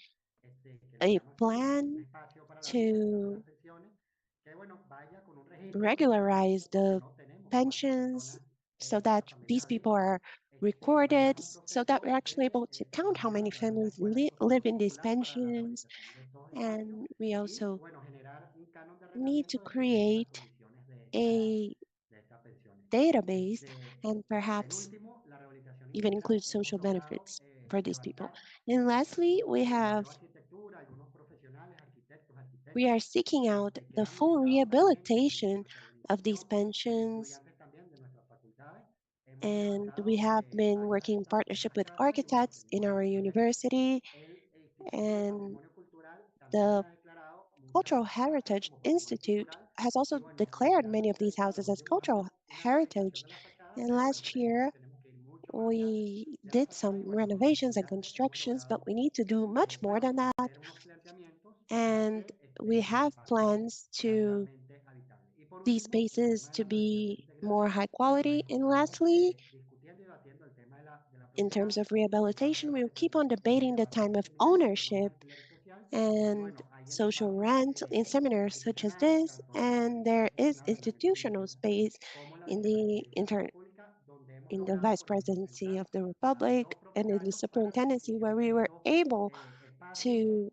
a plan to regularize the pensions so that these people are recorded, so that we're actually able to count how many families live in these pensions. And we also need to create a database and perhaps even include social benefits for these people. And lastly, we are seeking out the full rehabilitation of these pensions, and we have been working in partnership with architects in our university, and the Cultural Heritage Institute has also declared many of these houses as cultural heritage. And last year, we did some renovations and constructions, but we need to do much more than that. And we have plans to these spaces to be more high quality. And lastly, in terms of rehabilitation, we will keep on debating the time of ownership and social rent in seminars such as this. And there is institutional space in in the Vice Presidency of the Republic and in the Superintendency, where we were able to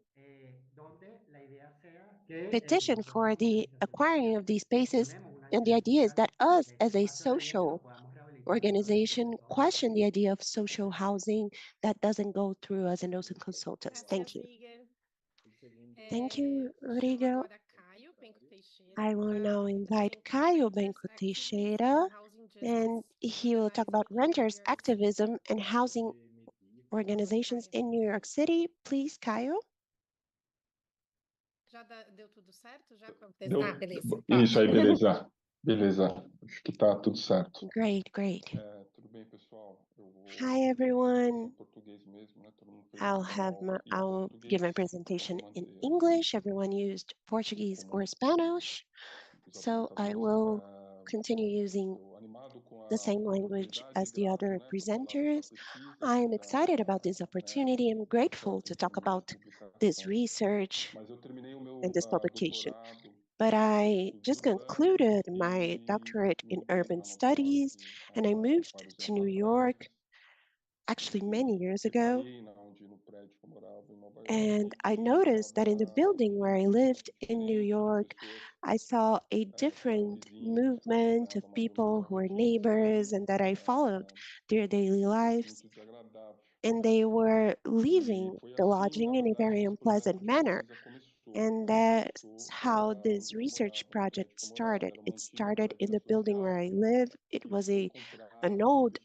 petition for the acquiring of these spaces. And the idea is that us, as a social organization, question the idea of social housing that doesn't go through us and doesn't consult us. Thank you. Thank you, Rigel. I will now invite Caio Benco Teixeira, and he will talk about renters activism and housing organizations in New York City. Please, Caio. Deu. Beleza. Isso aí, beleza. Beleza. Acho que tá tudo certo. Great, great. Tudo bem, pessoal? Eu vou Hi, everyone. português mesmo, né? Todo mundo fez I'll give my presentation in English. Everyone used Portuguese or Spanish, so I will continue using the same language as the other presenters. I am excited about this opportunity. I'm grateful to talk about this research and this publication. but I just concluded my doctorate in urban studies, and I moved to New York actually many years ago. And I noticed that in the building where I lived in New York, I saw a different movement of people who were neighbors and that I followed their daily lives. And they were leaving the lodging in a very unpleasant manner. And that's how this research project started. It started in the building where I live. It was an old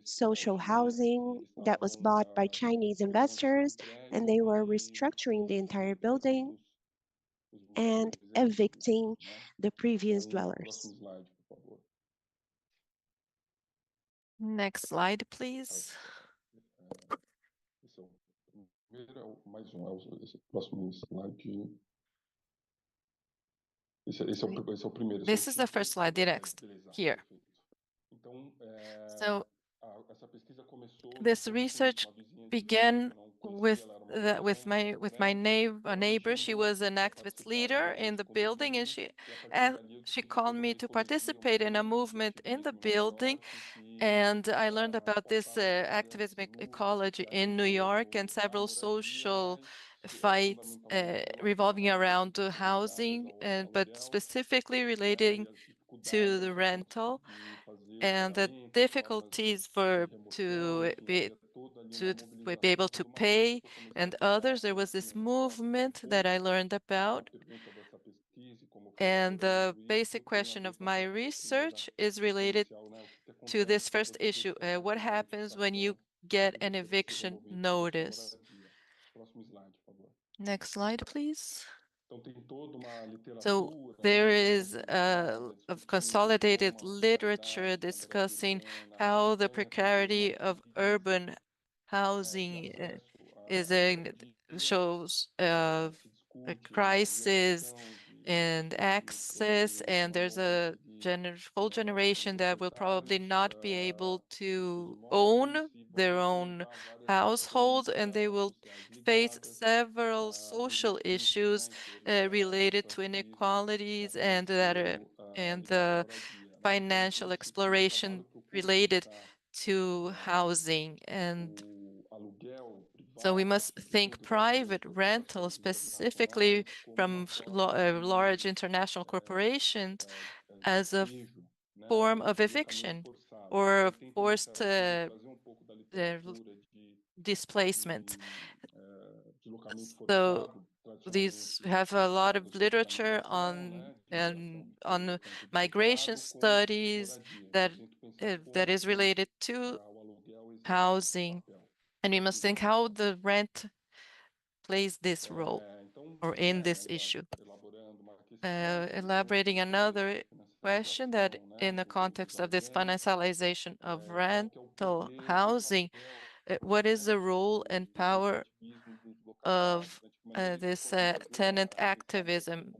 social housing that was bought by Chinese investors, and they were restructuring the entire building and evicting the previous dwellers. Next slide, please. This is the first slide, the next, here. So this research began with my neighbor. She was an activist leader in the building, and she called me to participate in a movement in the building. And I learned about this activism ecology in New York and several social fights revolving around housing, but specifically relating to the rental and the difficulties to be able to pay and others. There was this movement that I learned about. And the basic question of my research is related to this first issue. What happens when you get an eviction notice? Next slide, please. So there is a consolidated literature discussing how the precarity of urban housing shows a crisis and access, and there's a whole generation that will probably not be able to own their own household, and they will face several social issues related to inequalities and the financial exploration related to housing. And so we must think private rental, specifically from large international corporations, as a form of eviction or forced displacement. So these have a lot of literature on migration studies that is related to housing, and we must think how the rent plays this role or in this issue. Elaborating another question, that in the context of this financialization of rental housing, what is the role and power of this tenant activism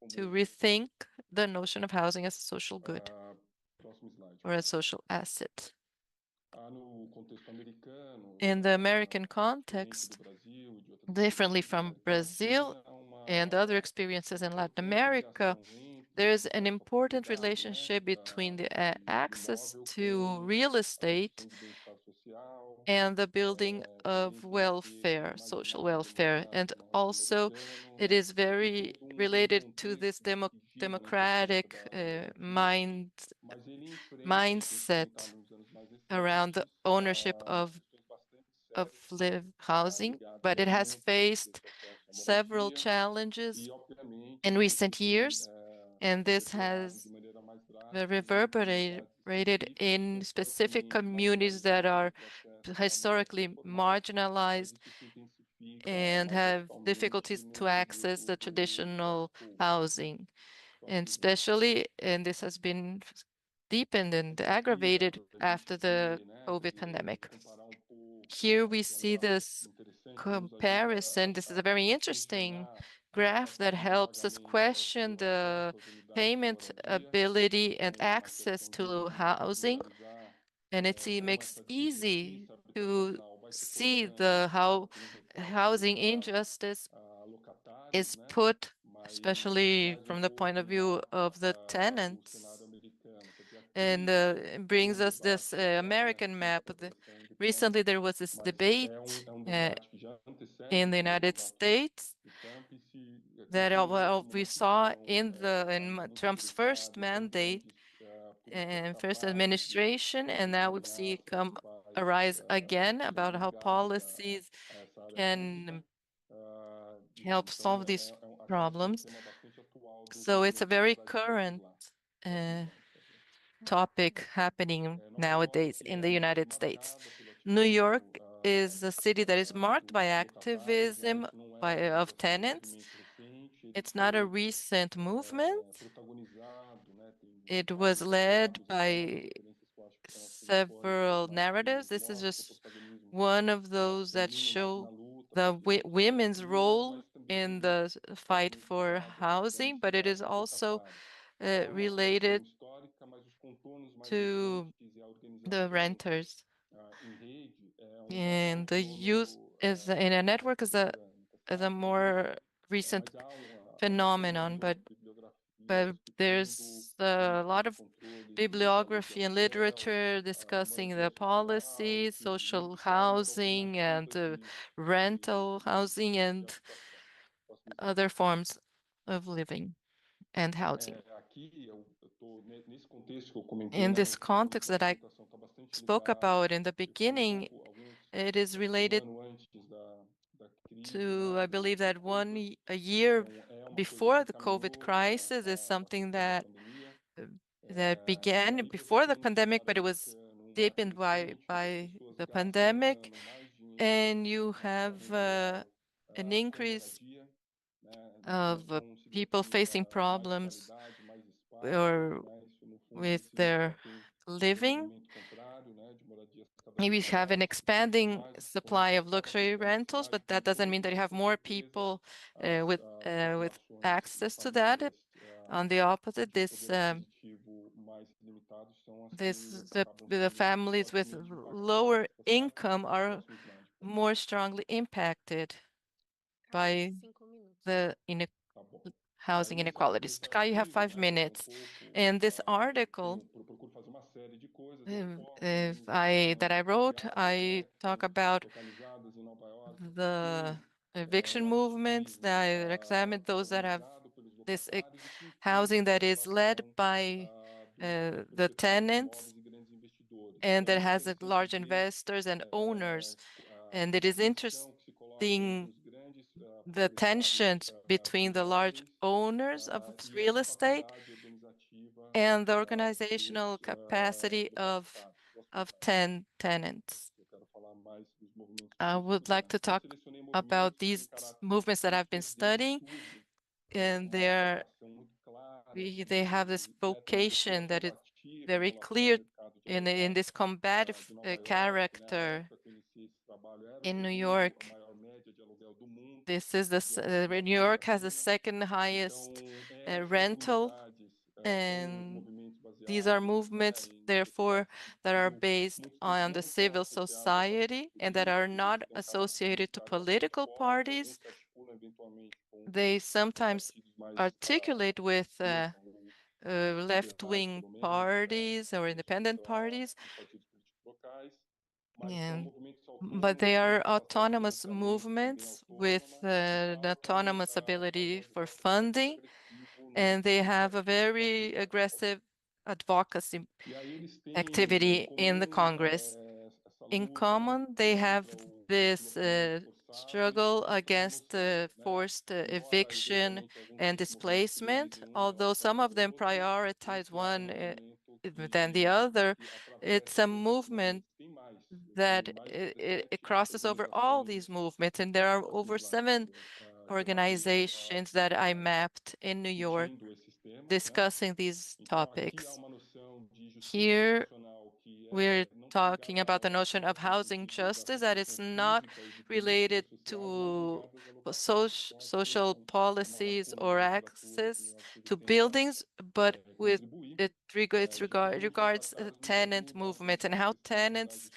to rethink the notion of housing as a social good or a social asset? In the American context, differently from Brazil and other experiences in Latin America, there is an important relationship between the access to real estate and the building of welfare, social welfare. And also it is very related to this democratic mindset around the ownership of live housing, but it has faced several challenges in recent years, and this has reverberated in specific communities that are historically marginalized and have difficulties to access the traditional housing. And especially, and this has been deepened and aggravated after the COVID pandemic. Here we see this comparison. This is a very interesting graph that helps us question the payment ability and access to housing. And it makes easy to see how housing injustice is put especially from the point of view of the tenants. And it brings us this American map. Recently, there was this debate in the United States that we saw in Trump's first mandate and first administration, and now we see come arise again about how policies can help solve these problems. So it's a very current topic happening nowadays in the United States. New York is a city that is marked by activism of tenants. It's not a recent movement. It was led by several narratives. This is just one of those that show the women's role in the fight for housing, but it is also related to the renters. And the use is in a network is a more recent phenomenon, but there's a lot of bibliography and literature discussing the policies, social housing, and rental housing, and other forms of living and housing. In this context that I spoke about in the beginning, it is related to, I believe that a year before the COVID crisis is something that began before the pandemic, but it was deepened by the pandemic, and you have an increase of people facing problems or with their living. We have an expanding supply of luxury rentals, but that doesn't mean that you have more people with access to that. On the opposite, the families with lower income are more strongly impacted by the housing inequalities. Kai, you have 5 minutes. In this article that I wrote, I talk about the eviction movements that I examined those that have this housing that is led by the tenants and that has large investors and owners. And it is interesting the tensions between the large owners of real estate and the organizational capacity of tenants. I would like to talk about these movements that I've been studying, and they have this vocation that is very clear in this combative character. In New York, New York has the second highest rental, and these are movements, therefore, that are based on the civil society and that are not associated to political parties. They sometimes articulate with left-wing parties or independent parties, but they are autonomous movements with an autonomous ability for funding, and they have a very aggressive advocacy activity in the Congress. In common, they have this struggle against forced eviction and displacement. Although some of them prioritize one than the other, it's a movement that it crosses over all these movements, and there are over 7 organizations that I mapped in New York discussing these topics. Here, we're talking about the notion of housing justice, that it's not related to social policies or access to buildings, but it regards tenant movement and how tenants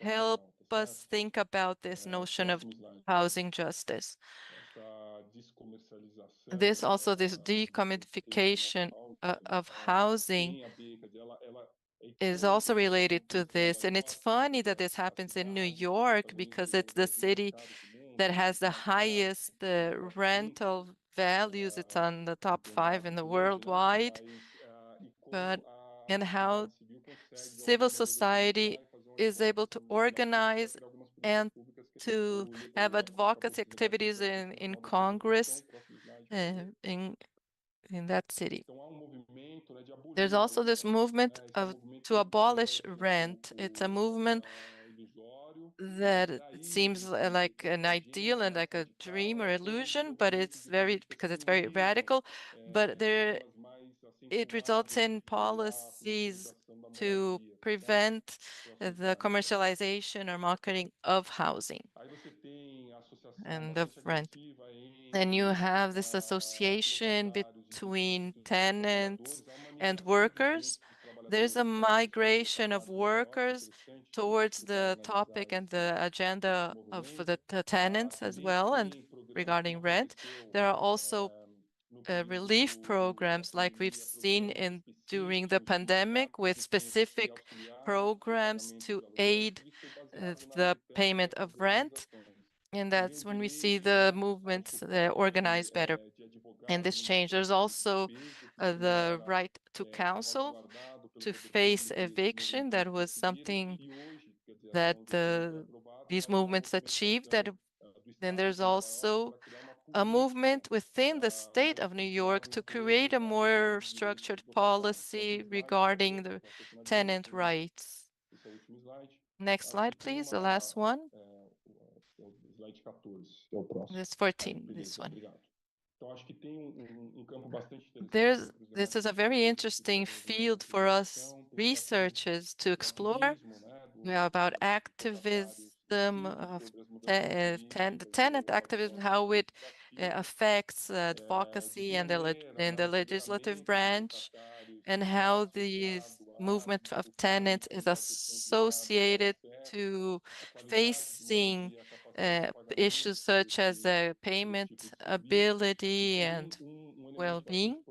help us think about this notion of housing justice. this also, this decommodification of housing is also related to this. And it's funny that this happens in New York because it's the city that has the highest rental values. It's on the top 5 in the worldwide. But and how civil society is able to organize and to have advocacy activities in Congress in that city. There's also this movement to abolish rent. It's a movement that it seems like an ideal and like a dream or illusion, but it's because it's very radical, but it results in policies to prevent the commercialization or marketing of housing and of rent. And you have this association between tenants and workers. There's a migration of workers towards the topic and the agenda of the tenants as well. And regarding rent, there are also relief programs like we've seen during the pandemic, with specific programs to aid the payment of rent. And that's when we see the movements organize better in this change. There's also the right to counsel to face eviction. That was something that these movements achieved. Then there's also a movement within the state of New York to create a more structured policy regarding the tenant rights. Next slide, please, the last one. This 14, this one. This is a very interesting field for us researchers to explore about activism of the tenant activism, how it affects advocacy and the legislative branch, and how the movement of tenants is associated to facing issues such as payment ability and well-being.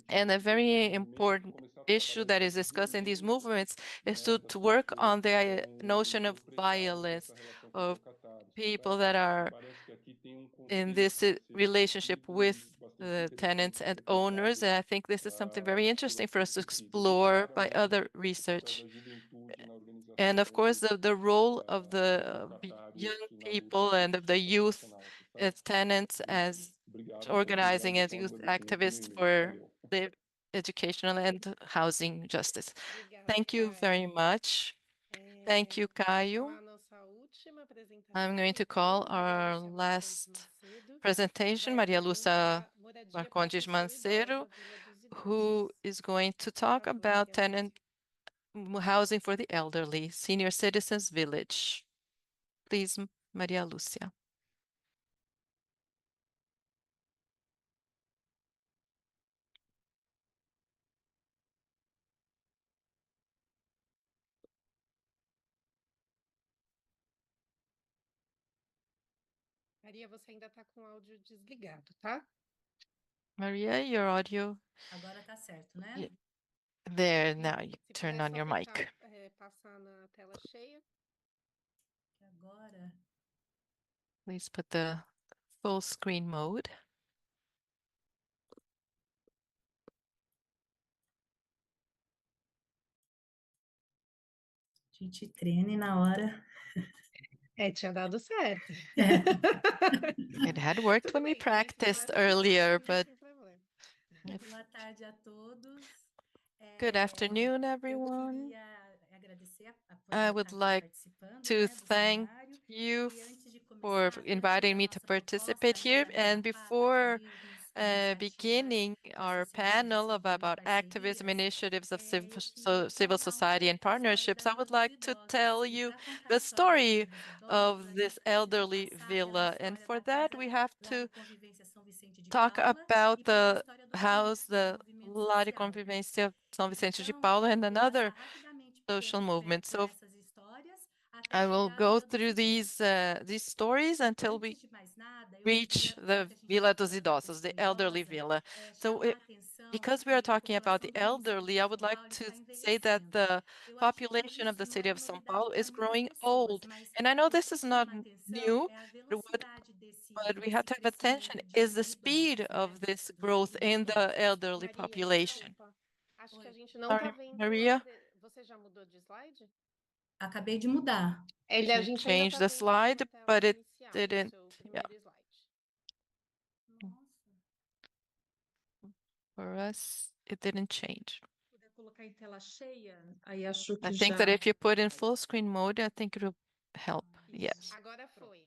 And a very important issue that is discussed in these movements is to work on the notion of violence, of people that are in this relationship with the tenants and owners. And I think this is something very interesting for us to explore by other research. And of course, the role of the young people and of the youth as tenants, as organizing as youth activists for the educational and housing justice. Thank you very much. Thank you, Caio. I'm going to call our last presentation, Maria Lúcia Marcondes Mancero, who is going to talk about tenant housing for the elderly, Senior Citizens Village. Please, Maria Lúcia. Maria, você ainda está com o áudio desligado, tá? Maria, your audio. Agora tá certo, né? There, now you turn on your mic. Passar na tela cheia. Agora. Please put the full screen mode. A gente treine na hora. Tinha dado certo. It had worked when we practiced earlier, but Boa tarde a todos. Good afternoon, everyone. I would like to thank you for inviting me to participate here. And before beginning our panel about activism initiatives of civil society and partnerships, I would like to tell you the story of this elderly villa. And for that, we have to talk about the house, the Lar de Convivência São Vicente de Paulo, and another social movement. So I will go through these stories until we reach the Vila dos Idosos, the elderly villa. So because we are talking about the elderly, I would like to say that the population of the city of São Paulo is growing old. And I know this is not new, but we have to have attention is the speed of this growth in the elderly population. Desculpa. Acho que a gente não Sorry, tá vendo Maria. Você já mudou de slide? Acabei de mudar. A To gente ainda change tá the vendo slide, sua tela but it inicial, didn't. seu Yeah, primeiro slide. for us, it didn't change. Puder colocar em tela cheia, aí acho I que think já. that if you put in full screen mode, I think it'll help. Isso. Yes. Agora foi.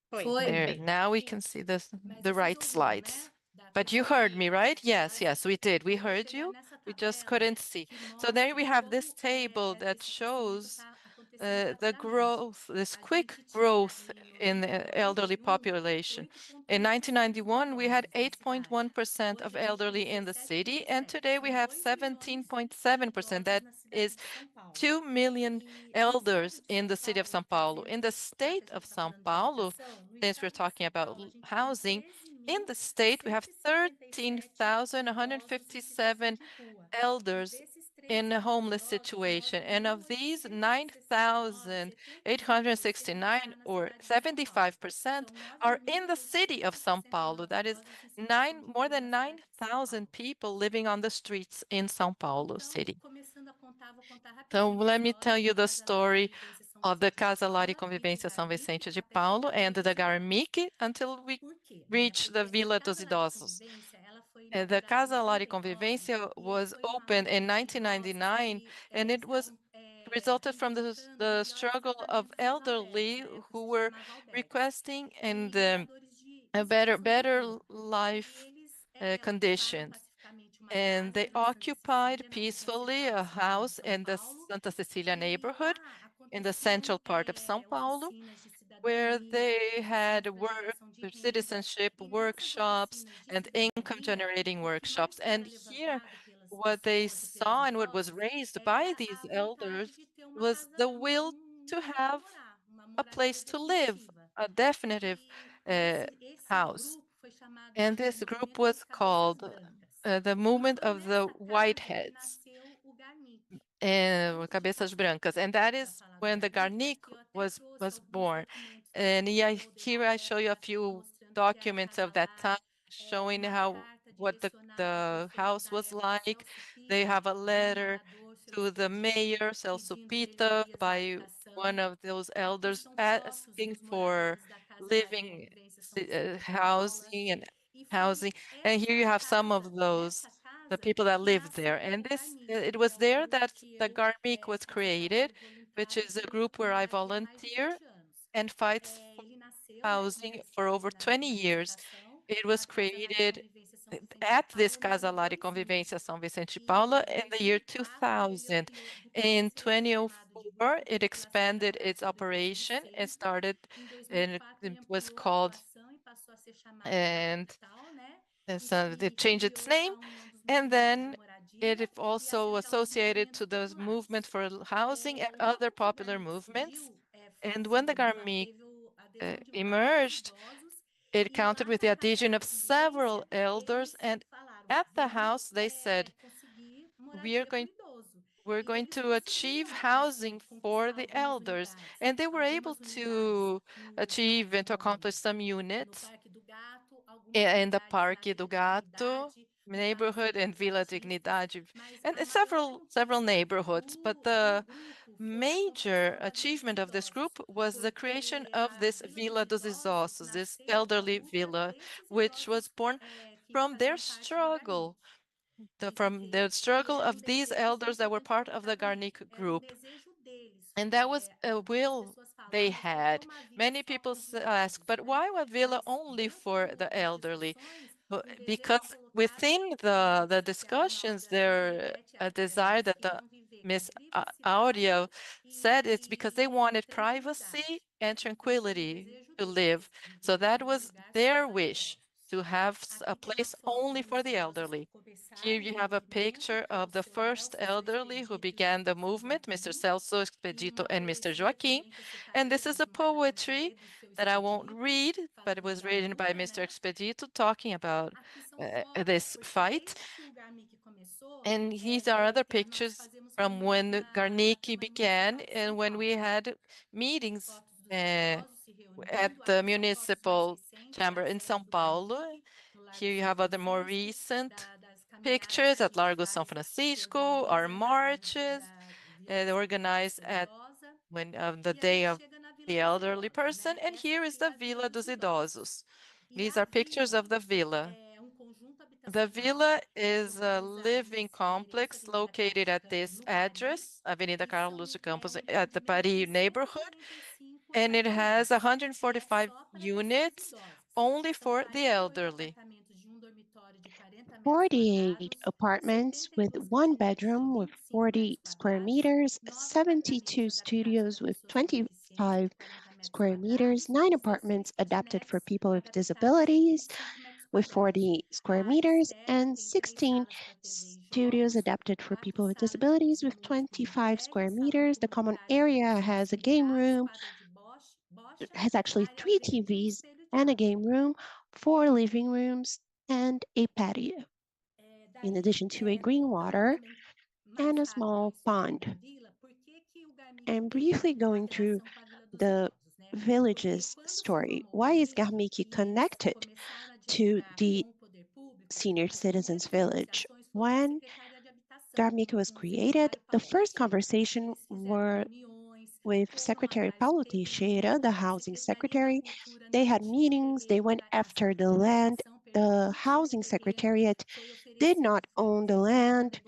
Foi. There, Perfeito. now we Isso. can see the Mas right vocês ouviram, slides. né? Da But you questão heard me, right? Yes, yes, we did. We Eu vou heard chegar you. nessa We just tabela couldn't see. que So there we mostra have this como table that esse crescimento shows está acontecendo the rapidamente. growth, this A quick gente tinha growth em in the elderly 91, population. 8,1% In de 1991, we had idosos na cidade. 8.1% of Hoje a gente tem elderly in the city, and 17,7. today we São have 2 milhões 17.7%. de That idosos na cidade is de São Paulo. 2 million E no elders estado de in São the city of Paulo, São por Paulo. exemplo, In the já que a state gente of está São falando de Paulo, habitação, no since we're estado de talking São about Paulo, a gente tem housing, in the state we have 13.157 idosos em situação 13,157 de rua. E elders desses 13 in a milhões de homeless idosos, situation. And of these, 9.869, 9,869 75% or está na cidade de São Paulo. 75% São are in the city of São 9.867 Paulo. That is idosos em situação de more rua than na cidade de São 9,000 Paulo. people living on the streets in São Paulo Então, city. começando a contar, vou contar So rapidinho a let me história tell you da the Casa Lar story Convivência São of the Vicente de Casa Lar e Paula e do Convivência São Garmic Vicente de até chegar Paulo à and Vila the dos Idosos. Garmic until we Por quê? reach the Porque a Vila dos Casa Lar de Idosos. Convivência, ela foi The inaugurada em Casa Lar e 99 Convivência e was foi uma opened luta in de idosos 1999, que and it was estavam resulted from reivindicando the melhores struggle of tratamentos nos albergues. elderly Na época who se were chamava albergues. requesting and E moradores a em situação de better rua. E life eles ocuparam conditions. pacificamente uma And casa they na Santa occupied Cecília, na região peacefully central a da cidade de house São in the Paulo. Santa Cecilia E neighborhood lá in the aconteciam central part of São Paulo, oficinas de where cidadania, they had oficinas para geração de renda. citizenship E nessas workshops oficinas de and income cidadania, generating o que mais workshops. era And here, levantado pelas what they pessoas e pelos saw and what was idosos raised by era these a vontade elders de ter uma was casa, the will um to lugar para have morar, uma a moradia place to live, definitiva. a definitive E esse house. grupo foi chamado And de this group Movimento das was Cabeças called Brancas. the E movement foi of the nessa casa que Whiteheads, nasceu o Garnic. Cabeças Brancas, and that Para is falar do when the Garnic, Garnic aqui eu até trouxe was alguns born. documentos da And época, here I show you a modelada, few mostrando o que era a documents Casa of that time, Lar, showing uma how carta what direcionada ao the prefeito house da was época, like. Celso They Pitta, have a de um letter morador, to Celso the Pitta, mayor, Celso pedindo Pita, melhorias na by one habitação. of those Aqui elders são fotos asking dos for moradores da Casa Lar e living Convivência São Vicente de Paula. housing and E housing. foi And here you essa have some of casa, those, nessa the casa, people that que lived there. nasceu And o this, Garnic, it que was é o there grupo that que the eu Garmic was faço created, trabalho which voluntário is a e group where I comunitário aqui há mais de volunteer 20 anos. and fights for Ele nasceu, né, como já housing disse, for no over Seminário 20 sobre years. Habitação, It was na Casa Lar e created Convivência São Vicente de at this Paula, no Casa ano Lar e 2000. Convivência São Vicente de Paula E em in the year 2004 ele 2000. ampliou, In depois ele é chamado de Grupo 2004, de it Articulação da expanded its Habitação depois no operation and centro. started, Em and 2004 ele it was ampliou a called, atuação e passou a ser chamado de and Capital, né? so they E changed its criou-se name, a União dos and Movimentos de then Moradia it is e a also Central dos associated Movimentos to the movement Populares. for housing and other Logo que o popular Garnic movements. surgiu, And when the assim, Garmic teve a adesão de vários emerged, idosos it e counted lá with na the Casa adhesion Lar of e several Convivência, elders, eles and falaram, at the vamos house they said, conseguir we are moradia para going o idoso. we're E going eles to achieve conseguiram, housing assim, for conquistar the elders. And they were able algumas unidades to achieve and to accomplish some no units Parque do Gato, algumas in the unidades na Parque do Vila Gato Dignidade, no bairro neighborhood and Centro dos Vila Artistas, Dignidade, mas and a maior several conquista neighborhoods. But do the grupo foi a major construção da Vila dos achievement of this Idosos, group was the creation porque of a this Vila dos Vila dos Idosos Idosos, this nasceu da elderly luta villa, desses which was idosos born que from their faziam parte do Garnic. struggle, from the E struggle era of these desejos, é elders that were importante part of colocar the também, Garnic era group. desejo deles. And that was a Muitas will pessoas falam, they mas por que had. uma vila Many só people para os ask, idosos, but né? why a villa Mas only dentro for the das elderly? discussões, o desejo Because colocado within pela the licenciada na discussions, Áurea there remete a a desire eles that the queriam viver com Miss privacidade Audio said it's because they e wanted privacy tranquilidade. and Esse era o tranquility desejo to deles, live. viver So that num was lugar só their para wish. idosos. to have a place only for the elderly. Here you have a picture of the first elderly who began the movement, Mr. Celso Expedito and Mr. Joaquim. And this is a poetry that I won't read, but it was written by Mr. Expedito talking about this fight. And these are other pictures from when Garnick began and when we had meetings at the Municipal Chamber in São Paulo. Here you have other more recent pictures at Largo São Francisco, our marches, organized at the Day of the Elderly Person. And here is the Vila dos Idosos. These are pictures of the villa. The villa is a living complex located at this address, Avenida Carlos de Campos, at the Paris neighborhood, and it has 145 units only for the elderly. 48 apartments with one bedroom with 40 square meters, 72 studios with 25 square meters, 9 apartments adapted for people with disabilities with 40 square meters, and 16 studios adapted for people with disabilities with 25 square meters. The common area has a game room, has actually 3 TVs and a game room, 4 living rooms, and a patio, in addition to a green water and a small pond. And briefly going through the village's story. Why is Garmick connected to the senior citizens village? When Garmick was created, the first conversation were with Secretary Paulo Teixeira, the housing secretary. They had meetings, they went after the land. The housing secretariat did not own the land,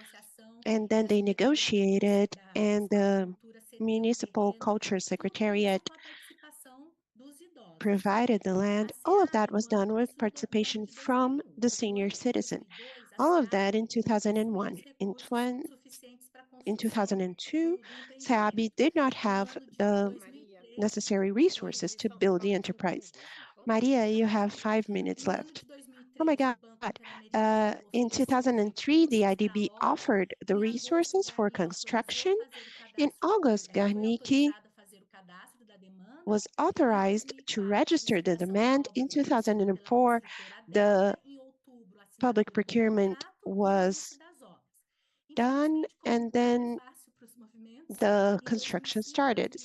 and then they negotiated, and the municipal culture secretariat provided the land. All of that was done with participation from the senior citizen. All of that in 2001. In 2002, SEAB did not have the necessary resources to build the enterprise. Maria, you have 5 minutes left. Oh my God. In 2003, the IDB offered the resources for construction. In August, Garnick was authorized to register the demand. In 2004, the public procurement was done, and then the construction started.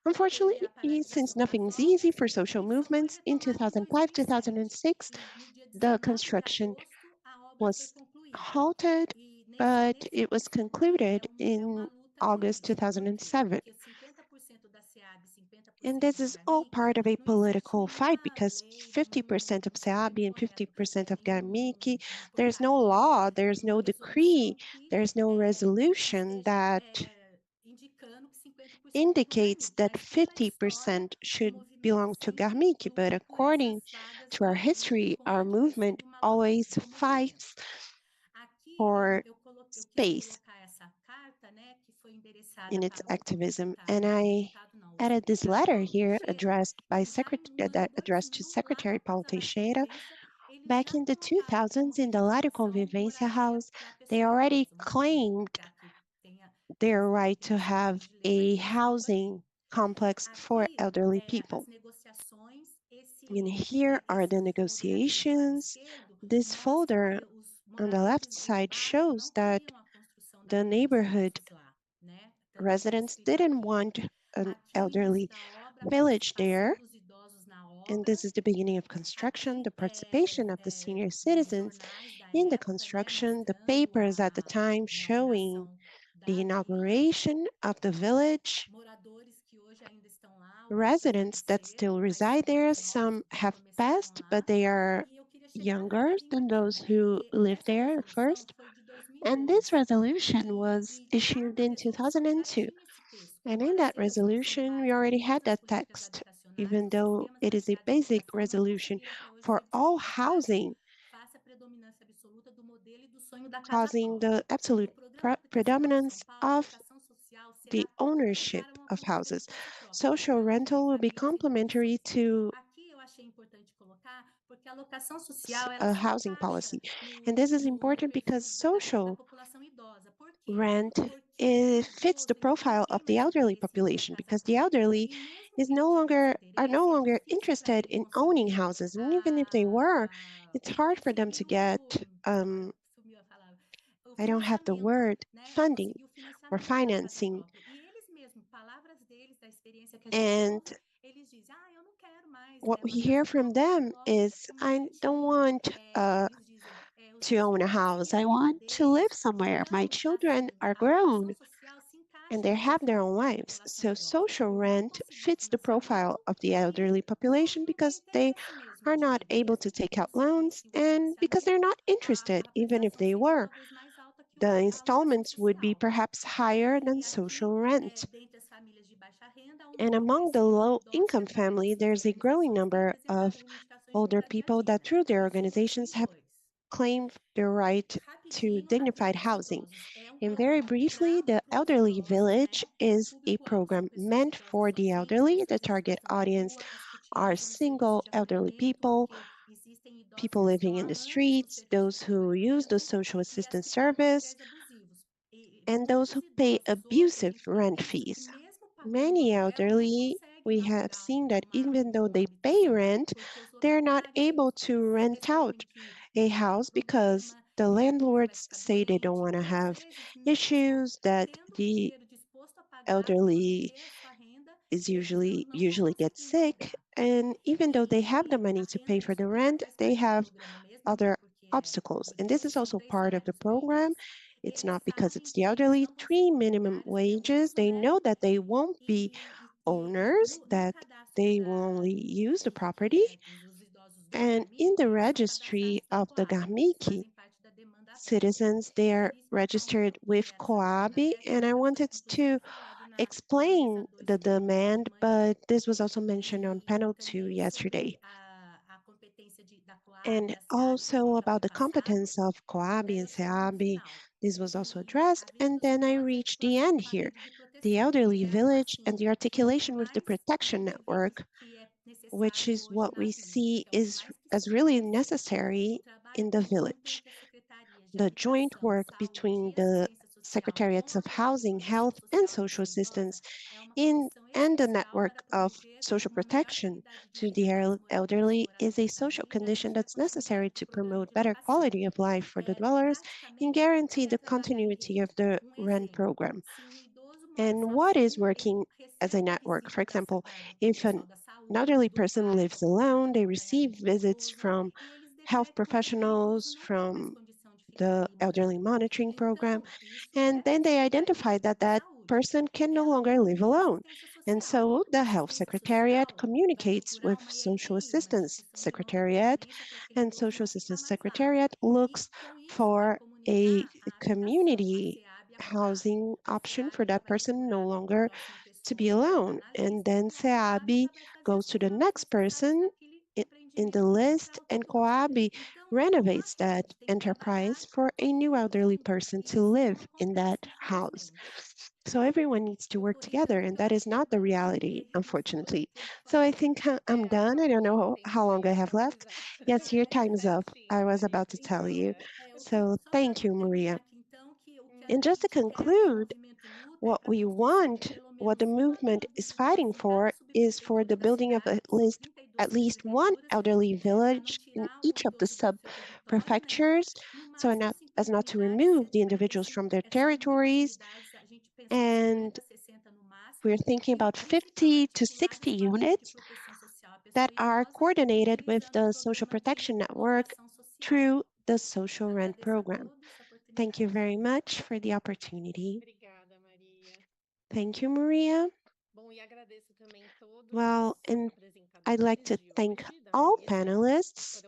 Unfortunately, since nothing's easy for social movements, in 2005, 2006, the construction was halted, but it was concluded in August 2007. And this is all part of a political fight because 50% of SEAB and 50% of Garmick, there's no law, there's no decree, there's no resolution that indicates that 50% should belong to Garmick, but according to our history, our movement always fights for space in its activism. And I added this letter here addressed to Secretary Paulo Teixeira. Back in the 2000s, in the Lar de Convivência House, they already claimed their right to have a housing complex for elderly people. And here are the negotiations. This folder on the left side shows that the neighborhood residents didn't want an elderly village there. And this is the beginning of construction, the participation of the senior citizens in the construction, the papers at the time showing the inauguration of the village, residents that still reside there. Some have passed, but they are younger than those who lived there first. And this resolution was issued in 2002. And in that resolution, we already had that text, even though it is a basic resolution for all housing, causing the absolute predominance of the ownership of houses. Social rental will be complementary to housing policy. And this is important because social rent fits the profile of the elderly population, because the elderly are no longer interested in owning houses. And even if they were, it's hard for them to get, I don't have the word, funding or financing. And what we hear from them is, I don't want to own a house. I want to live somewhere. My children are grown and they have their own lives. So social rent fits the profile of the elderly population because they are not able to take out loans and because they're not interested, even if they were. The installments would be perhaps higher than social rent. And among the low-income family, there's a growing number of older people that through their organizations have claimed their right to dignified housing. And very briefly, the Elderly Village is a program meant for the elderly. The target audience are single elderly people, people living in the streets, those who use the social assistance service, and those who pay abusive rent fees. Many elderly, we have seen that even though they pay rent, they're not able to rent out a house because the landlords say they don't want to have issues, that the elderly is usually get sick, and even though they have the money to pay for the rent, they have other obstacles. And this is also part of the program. It's not because it's the elderly. 3 minimum wages. They know that they won't be owners, that they will only use the property. And in the registry of the Garmic citizens, they're registered with COAB. And I wanted to explain the demand, but this was also mentioned on panel 2 yesterday. And also about the competence of COAB and SEAB, this was also addressed. And then I reached the end here, the elderly village and the articulation with the protection network, which is what we see is as really necessary in the village. The joint work between the Secretariats of Housing, Health, and Social Assistance and the network of social protection to the elderly is a social condition that's necessary to promote better quality of life for the dwellers and guarantee the continuity of the rent program. And what is working as a network? For example, if an elderly person lives alone, they receive visits from health professionals, from the elderly monitoring program, and then they identify that that person can no longer live alone. And so the Health Secretariat communicates with Social Assistance Secretariat, and Social Assistance Secretariat looks for a community housing option for that person no longer to be alone. And then SEAB goes to the next person in the list, and COAB renovates that enterprise for a new elderly person to live in that house. So everyone needs to work together, and that is not the reality, unfortunately. So I think I'm done. I don't know how long I have left. Yes, your time is up. I was about to tell you. So thank you, Maria. And just to conclude, what we want, what the movement is fighting for, is for the building of at least one elderly village in each of the sub-prefectures, so as not to remove the individuals from their territories. And we're thinking about 50 to 60 units that are coordinated with the social protection network through the social rent program. Thank you very much for the opportunity. Obrigada, Maria. Thank you, Maria. Well, and I'd like to thank all panelists.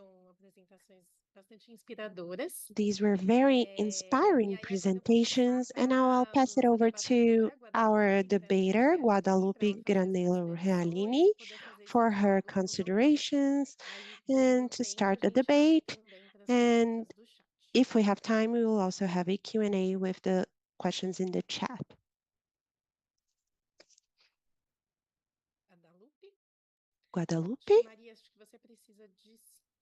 These were very inspiring presentations, and now I'll pass it over to our debater, Guadalupe Granello Realini, for her considerations and to start the debate. And if we have time, we will also have a Q&A with the questions in the chat. Guadalupe? Maria, acho que você precisa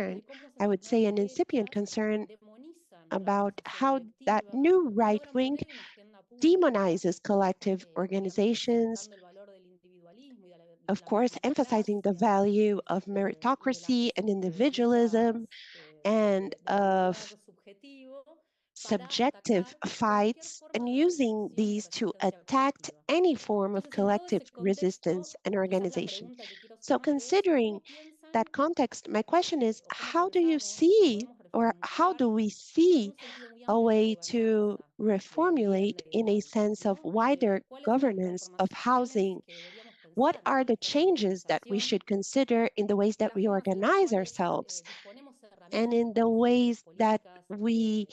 concern. I would say an incipient concern about how that new right wing demonizes collective organizations, of course, emphasizing the value of meritocracy and individualism and of subjective fights, and using these to attack any form of collective resistance and organization. So considering that context, my question is, how do you see, or how do we see a way to reformulate in a sense of wider governance of housing? What are the changes that we should consider in the ways that we organize ourselves and in the ways that we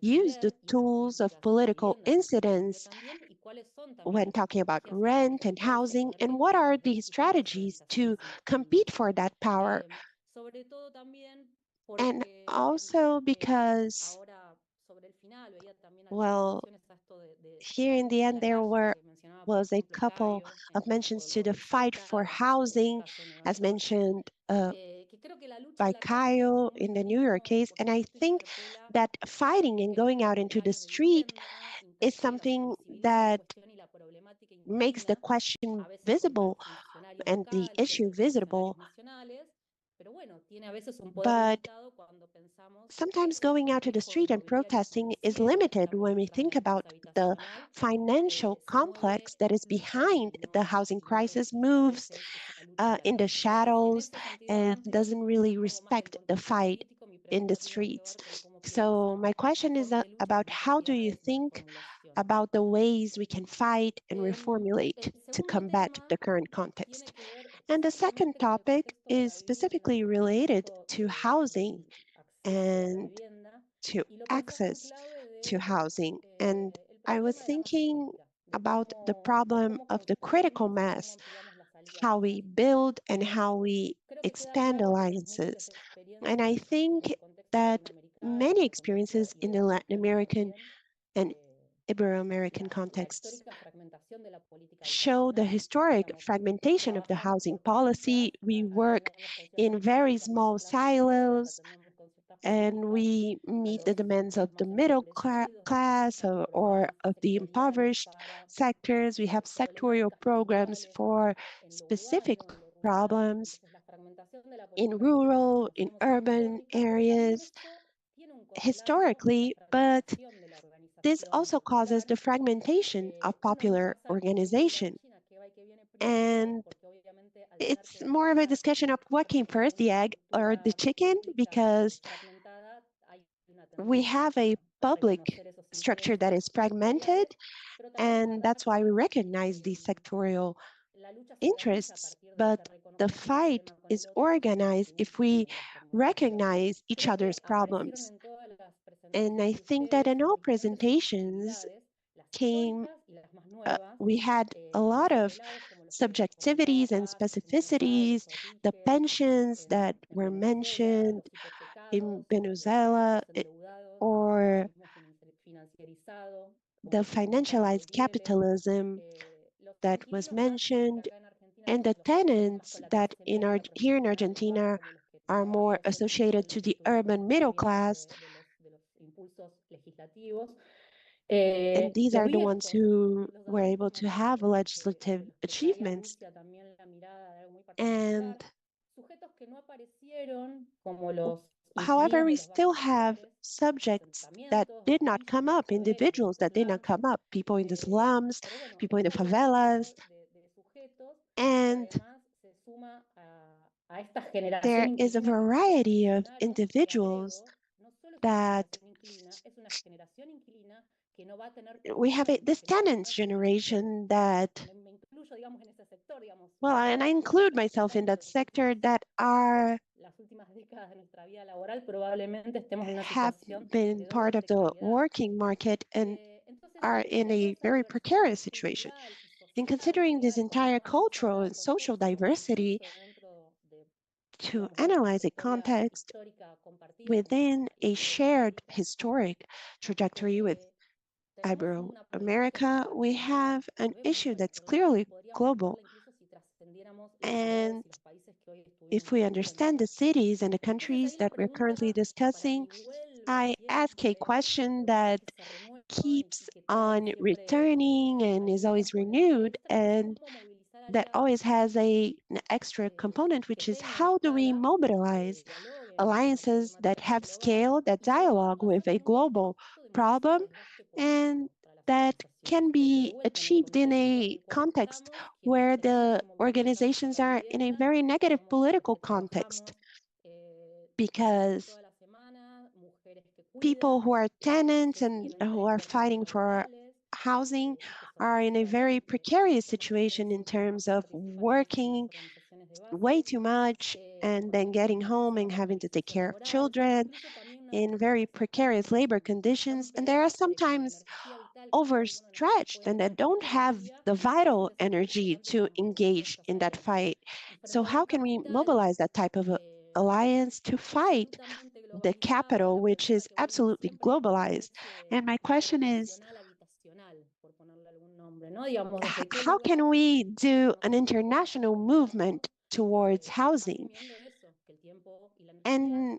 use the tools of political incidence when talking about rent and housing, and what are the strategies to compete for that power? And also because, well, here in the end, there was a couple of mentions to the fight for housing, as mentioned by Kyle in the New York case. And I think that fighting and going out into the street is something that makes the question visible and the issue visible. But sometimes going out to the street and protesting is limited when we think about the financial complex that is behind the housing crisis, moves in the shadows and doesn't really respect the fight in the streets. So my question is about how do you think about the ways we can fight and reformulate to combat the current context? And the second topic is specifically related to housing and to access to housing. And I was thinking about the problem of the critical mass, how we build and how we expand alliances. And I think that many experiences in the Latin American and Ibero-American contexts show the historic fragmentation of the housing policy. We work in very small silos, and we meet the demands of the middle class or of the impoverished sectors. We have sectorial programs for specific problems in rural, in urban areas historically, but this also causes the fragmentation of popular organization. And it's more of a discussion of what came first, the egg or the chicken, because we have a public structure that is fragmented, and that's why we recognize these sectorial interests. But the fight is organized if we recognize each other's problems. And I think that in all presentations we had a lot of subjectivities and specificities, the pensions that were mentioned in Venezuela, or the financialized capitalism that was mentioned, and the tenants that here in Argentina are more associated to the urban middle class. And these are the ones who were able to have legislative achievements. And however, we still have subjects that did not come up, individuals that did not come up, people in the slums, people in the favelas. And there is a variety of individuals that we have this tenants generation that, well, and I include myself in that sector, that have been part of the working market and are in a very precarious situation. And considering this entire cultural and social diversity, to analyze a context within a shared historic trajectory with Ibero-America, we have an issue that's clearly global. And if we understand the cities and the countries that we're currently discussing, I ask a question that keeps on returning and is always renewed, and that always has an extra component, which is how do we mobilize alliances that have scale, that dialogue with a global problem, and that can be achieved in a context where the organizations are in a very negative political context, because people who are tenants and who are fighting for housing are in a very precarious situation in terms of working way too much and then getting home and having to take care of children in very precarious labor conditions. And they are sometimes overstretched and they don't have the vital energy to engage in that fight. So how can we mobilize that type of alliance to fight the capital, which is absolutely globalized? And my question is, how can we do an international movement towards housing? And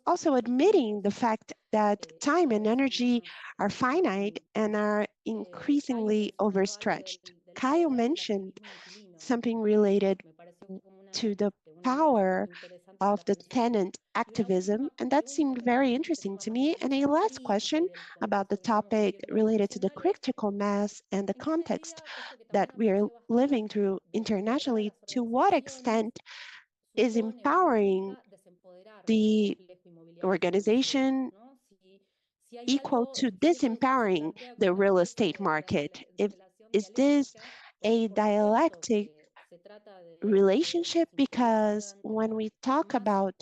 also admitting the fact that time and energy are finite and are increasingly overstretched. Kyle mentioned something related to the power of the tenant activism, and that seemed very interesting to me. And a last question about the topic related to the critical mass and the context that we are living through internationally. To what extent is empowering the organization equal to disempowering the real estate market? Is this a dialectic relationship? Because when we talk about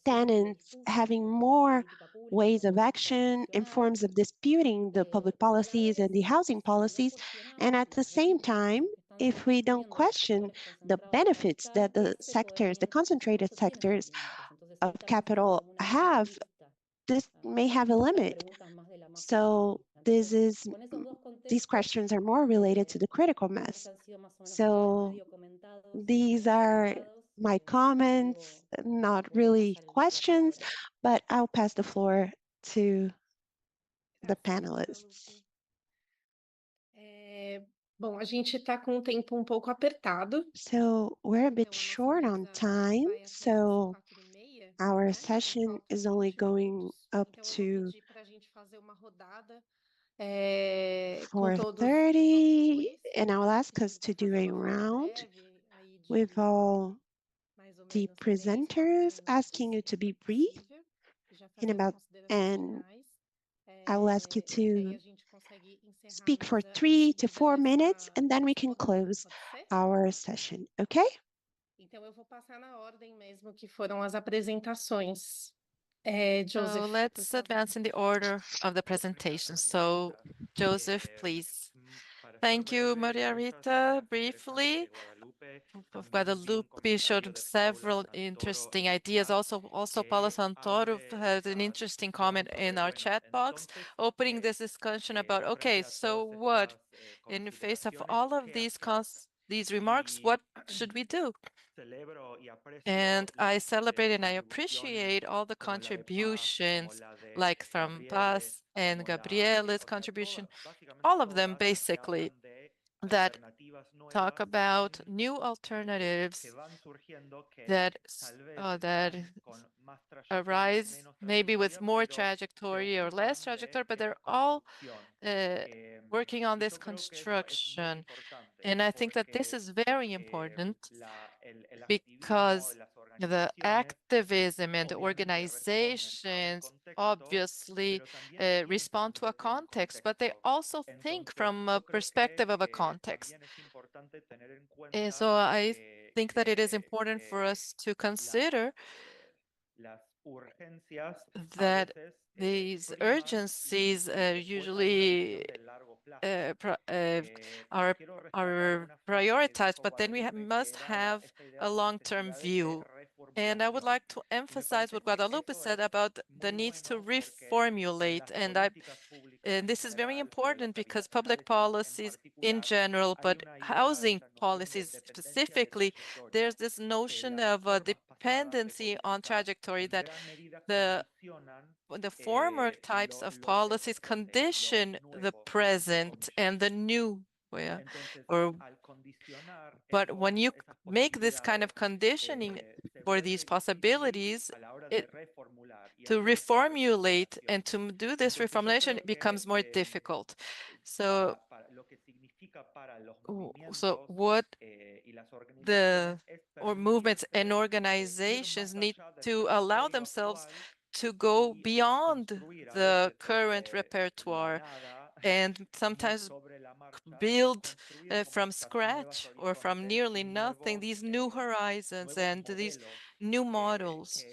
tenants having more ways of action and forms of disputing the public policies and the housing policies, and at the same time, if we don't question the benefits that the sectors, the concentrated sectors of capital have, this may have a limit. So these questions are more related to the critical mass. So these are my comments, not really questions, but I'll pass the floor to the panelists. Bom, a gente está com o tempo um pouco apertado. So we're a bit short on time, so our session is only going up to 4:30, and I'll ask us to do a round with all the presenters, asking you to be brief and I will ask you to speak for 3 to 4 minutes, and then we can close our session, okay? Então eu vou passar na ordem mesmo que foram as apresentações. So let's advance in the order of the presentation. So Joseph, please. Thank you, Maria Rita. Briefly, Guadalupe showed several interesting ideas. Also Paulo Santoro had an interesting comment in our chat box, opening this discussion about, okay, so what? In the face of all of these remarks, what should we do? And I celebrate and I appreciate all the contributions, like from Paz and Gabriele's contribution, all of them basically, that talk about new alternatives that arise maybe with more trajectory or less trajectory, but they're all working on this construction. And I think that this is very important because the activism and the organizations obviously respond to a context, but they also think from a perspective of a context. And so I think that it is important for us to consider that these urgencies usually are prioritized, but then we must have a long-term view. And I would like to emphasize what Guadalupe said about the needs to reformulate. And And this is very important because public policies in general, but housing policies specifically, there's this notion of a dependency on trajectory that the former types of policies condition the present and the new way, but when you make this kind of conditioning for these possibilities, to reformulate and to do this reformulation, it becomes more difficult. So what the movements and organizations need to allow themselves to go beyond the current repertoire and sometimes build from scratch or from nearly nothing these new horizons and these new models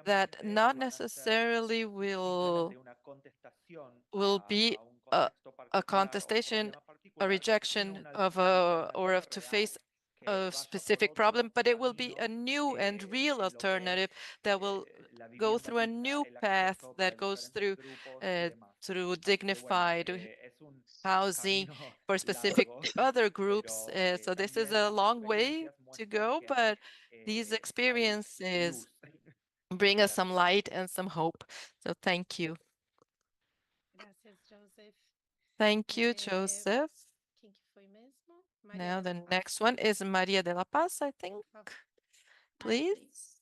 that not necessarily will be a contestation, a rejection of a or of to face a specific problem, but it will be a new and real alternative that will go through a new path that goes through dignified housing for specific other groups. So this is a long way to go, but these experiences bring us some light and some hope. So thank you. Gracias, Joseph. Thank you, Joseph. Quem que foi mesmo? Now Maria the next one is Maria de la Paz, I think. Please.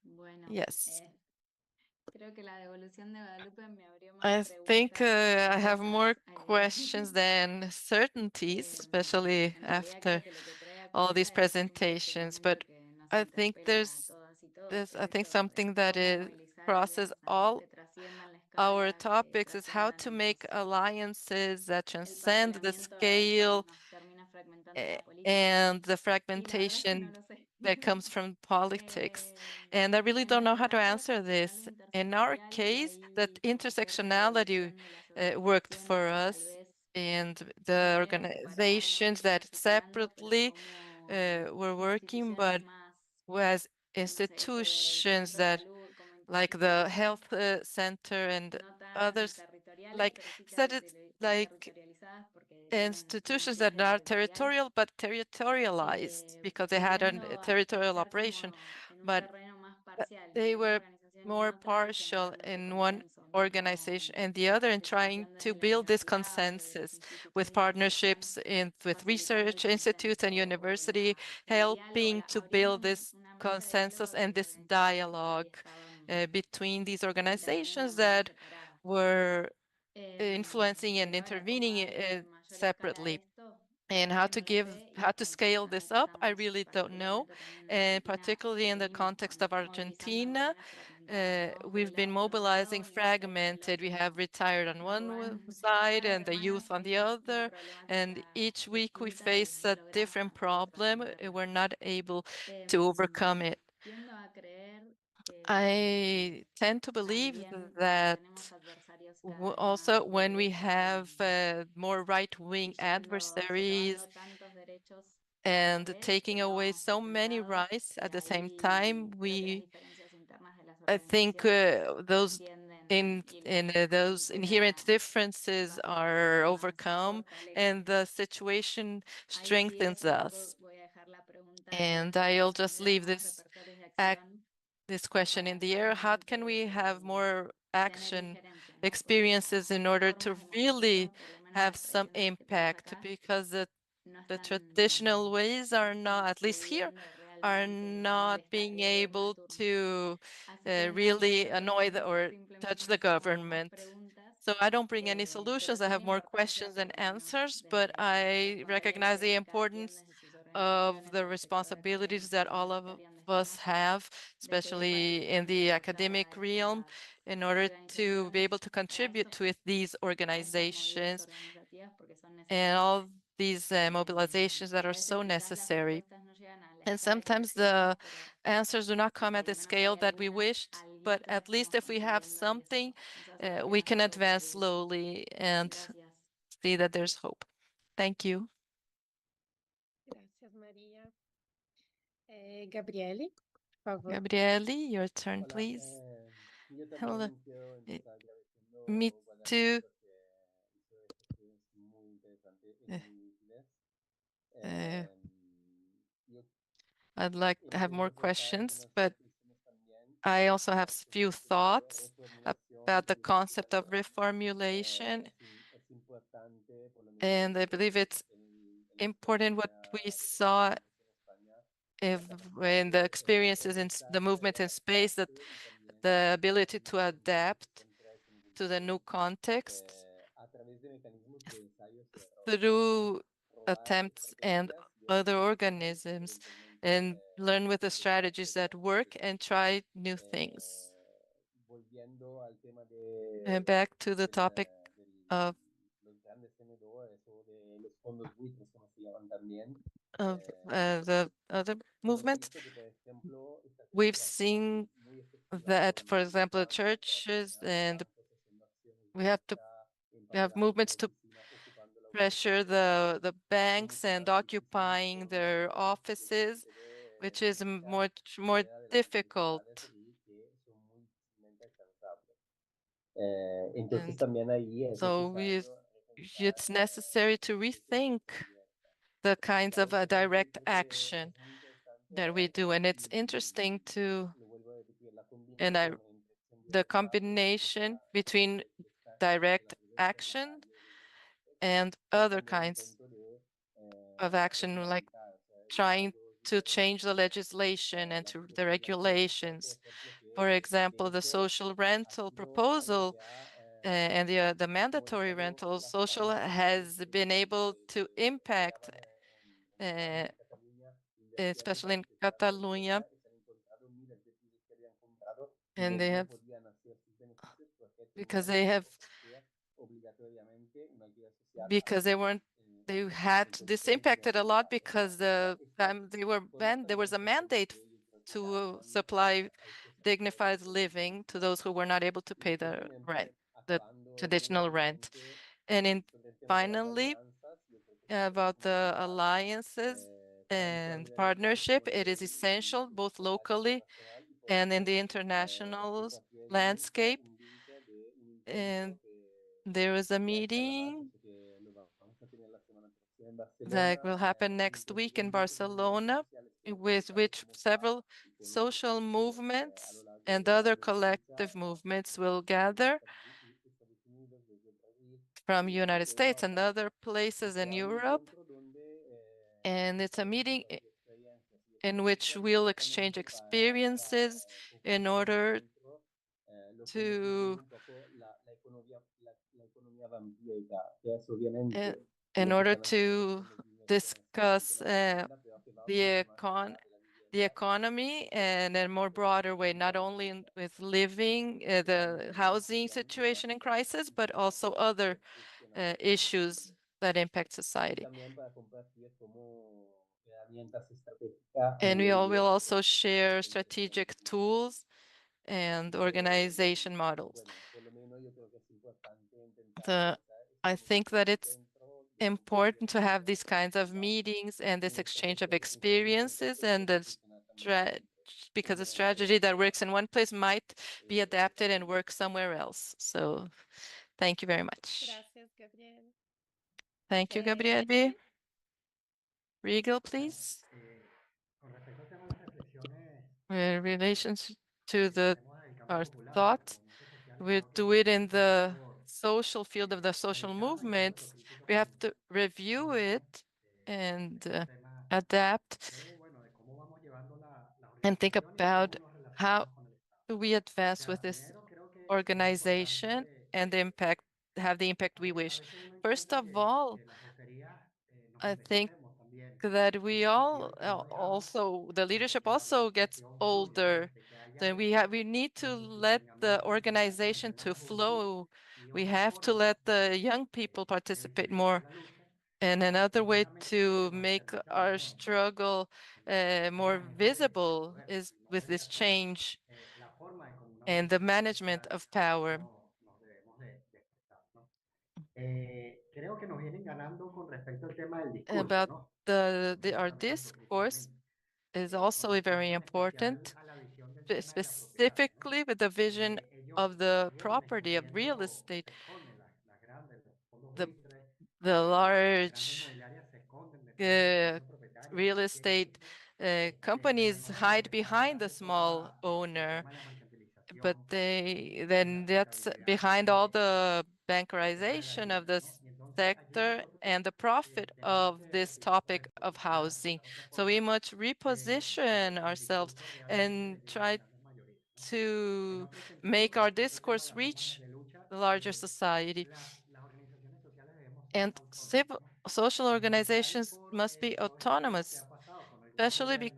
Bueno, Yes. creo que la devolución de Guadalupe me abrió más I think preguntas I have more cosas, questions than certainties, especially en realidad after creo que lo que trae a all cuenta these es presentations. justamente But lo que nos I think interpela a todas y todos, I el think hecho de something that cómo movilizar crosses alianzas all que trasciendan la our escala, que topics is how trasciendan to el make proceso. alliances that El transcend the parcelamiento a veces scale nos termina fragmentando la política and the y la verdad es que no fragmentation lo sé. that comes from politics. And I really En don't know how to nuestro caso, answer que al final this. lo In our intersectorial case, ahí that vi como cierta intersectionality devolución de las worked for organizaciones que tal us, vez and the vinieron organizations separadamente that articulando, pero separately como were working, instituciones but más, as no sé, esto del institutions centro de that, salud, como like the instituciones health center and no tan others, territoriales, like pero sí said it's like territorializadas porque tienen una institutions entidad that are territorial. territorial but territorialized because they had Tiendo a a territorial estar operation, como en un but terreno más parcial, they en una were organización y en more otra, partial generando in one consenso, no organization con and the other in trying participación to desde la build this universidad o desde los consensus with institutos de investigación, partnerships with facilitando el research institutes and consenso university, el diálogo, helping to abriendo build this una mesa de consensus diálogo and con this entidades que por ahí dialogue estaban between these organizations internamente más that separadas. were influencing and Pero ahora, ¿cómo intervening darle mayor escala a separately. esto? La And verdad que no lo sé y how to scale contexto en el this que up, I estamos really don't know. particularmente también en And Argentina, particularly in the seguimos context of movilizando de Argentina, manera fragmentada, ¿no? we've been Jubilados por un lado mobilizing y retiros por el fragmented. We otro, have no, retired on no one van. side Cada and the semana youth on the es una other. And problemática each week we distinta y face no a different logramos problem. trascenderla. We're not able to overcome it. Tiendo a creer I tend to believe también cuando that tenemos adversarios cada vez also más when we have more right-wing pillando, adversaries socavando tantos derechos a la and vez taking que away vamos so many presentados, rights at the same time, ahí creo que las diferencias internas de las I think organizaciones those trascienden y those inherent differences are overcome fortalecen. and the situation Ahí sí, strengthens un poco us. voy a dejar la pregunta And de I'll cómo just generar leave nuevos this repertorios de acción this question in para the air. How realmente can we have more tener action injerencia, ¿no? Porque experiences in las order to formas de really movilización, por lo menos have las some tradicionales que tenemos impact? acá, Because no the están traditional ways are not, at least here, pudiendo are realmente not molestar being líderes able nocturnos. to Así que no voy really a annoy traer or touch simplemente the más government. preguntas, So I don't bring any pero solutions. I sí la have more importancia questions than por lo menos answers, but desde I recognize the responsabilidades de cada quien importance desde sus of organizaciones the o los sectores de responsibilities that organizaciones all que of estarían us destinados have, de seguir especially in participando y the apoyar academic a realm, estas in order to be organizaciones, able to a contribute estos, to these a estas movidas organizations organizativas porque son and necesarias. all these mobilizations that Y a are veces so quizás las necessary. respuestas no llegan a la And escala que sometimes the quisiéramos, pero answers do not si come at por lo the menos hay scale al that we menos wished, but alguito at least estamos if we have contribuyendo y something, eso hace que we haya can hope advance y slowly and gracias. see that there's hope. Thank you. Gracias, Maria. Gabriele, por favor. Gabriele, your turn, Hola, please. yo Hello. también quiero Eh, empezar agradeciendo Me to I'd like to have more questions, but I also have a few thoughts about the concept of reformulation. And I believe it's important what we saw in the experiences in the movement in space, that the ability to adapt to the new context through attempts and other organisms, and learn with the strategies that work and try new things. And back to the topic of the other movement, we've seen that, for example, churches, and we have movements to pressure the banks and occupying their offices, which is more difficult. And so it's necessary to rethink the kinds of direct action that we do. And it's interesting to, the combination between direct action and other kinds of action, like trying to change the legislation and to the regulations. For example, the social rental proposal and the mandatory rental social has been able to impact, especially in Catalonia, and because they weren't, they had this impacted a lot because the time they were banned, there was a mandate to supply dignified living to those who were not able to pay the rent, the traditional rent. And finally, about the alliances and partnership, it is essential both locally and in the international landscape. And there is a meeting that will happen next week in Barcelona, with which several social movements and other collective movements will gather from United States and other places in Europe. And it's a meeting in which we'll exchange experiences in order to discuss the economy in a more broader way, not only with living, the housing situation in crisis, but also other issues that impact society. And we will also share strategic tools and organization models. I think that it's important to have these kinds of meetings and this exchange of experiences, and because a strategy that works in one place might be adapted and work somewhere else. So thank you very much. Thank you, Gabriele. Rigel, please. In relation to our thoughts, we do it in the social field of the social movements. We have to review it and adapt and think about how do we advance with this organization and have the impact we wish. First of all, I think that we all also, the leadership also gets older. Then we need to let the organization to flow. We have to let the young people participate more. And another way to make our struggle more visible is with this change and the management of power. About our discourse is also very important, specifically with the vision of the property of real estate. the large real estate companies hide behind the small owner, but that's behind all the bankerization of this sector and the profit of this topic of housing. So we must reposition ourselves and try to make our discourse reach the larger society. And social organizations must be autonomous, especially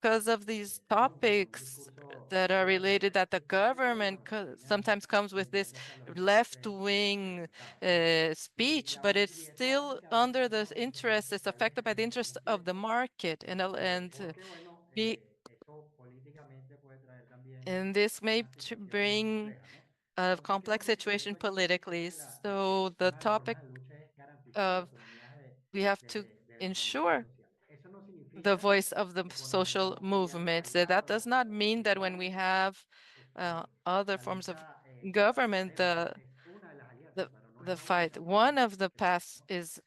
because of these topics that are related that the government sometimes comes with this left-wing speech, but it's still under the interest, it's affected by the interest of the market, be, and this may bring a complex situation politically. So the topic of we have to ensure the voice of the social movements. That does not mean that when we have other forms of government, the fight. One of the paths is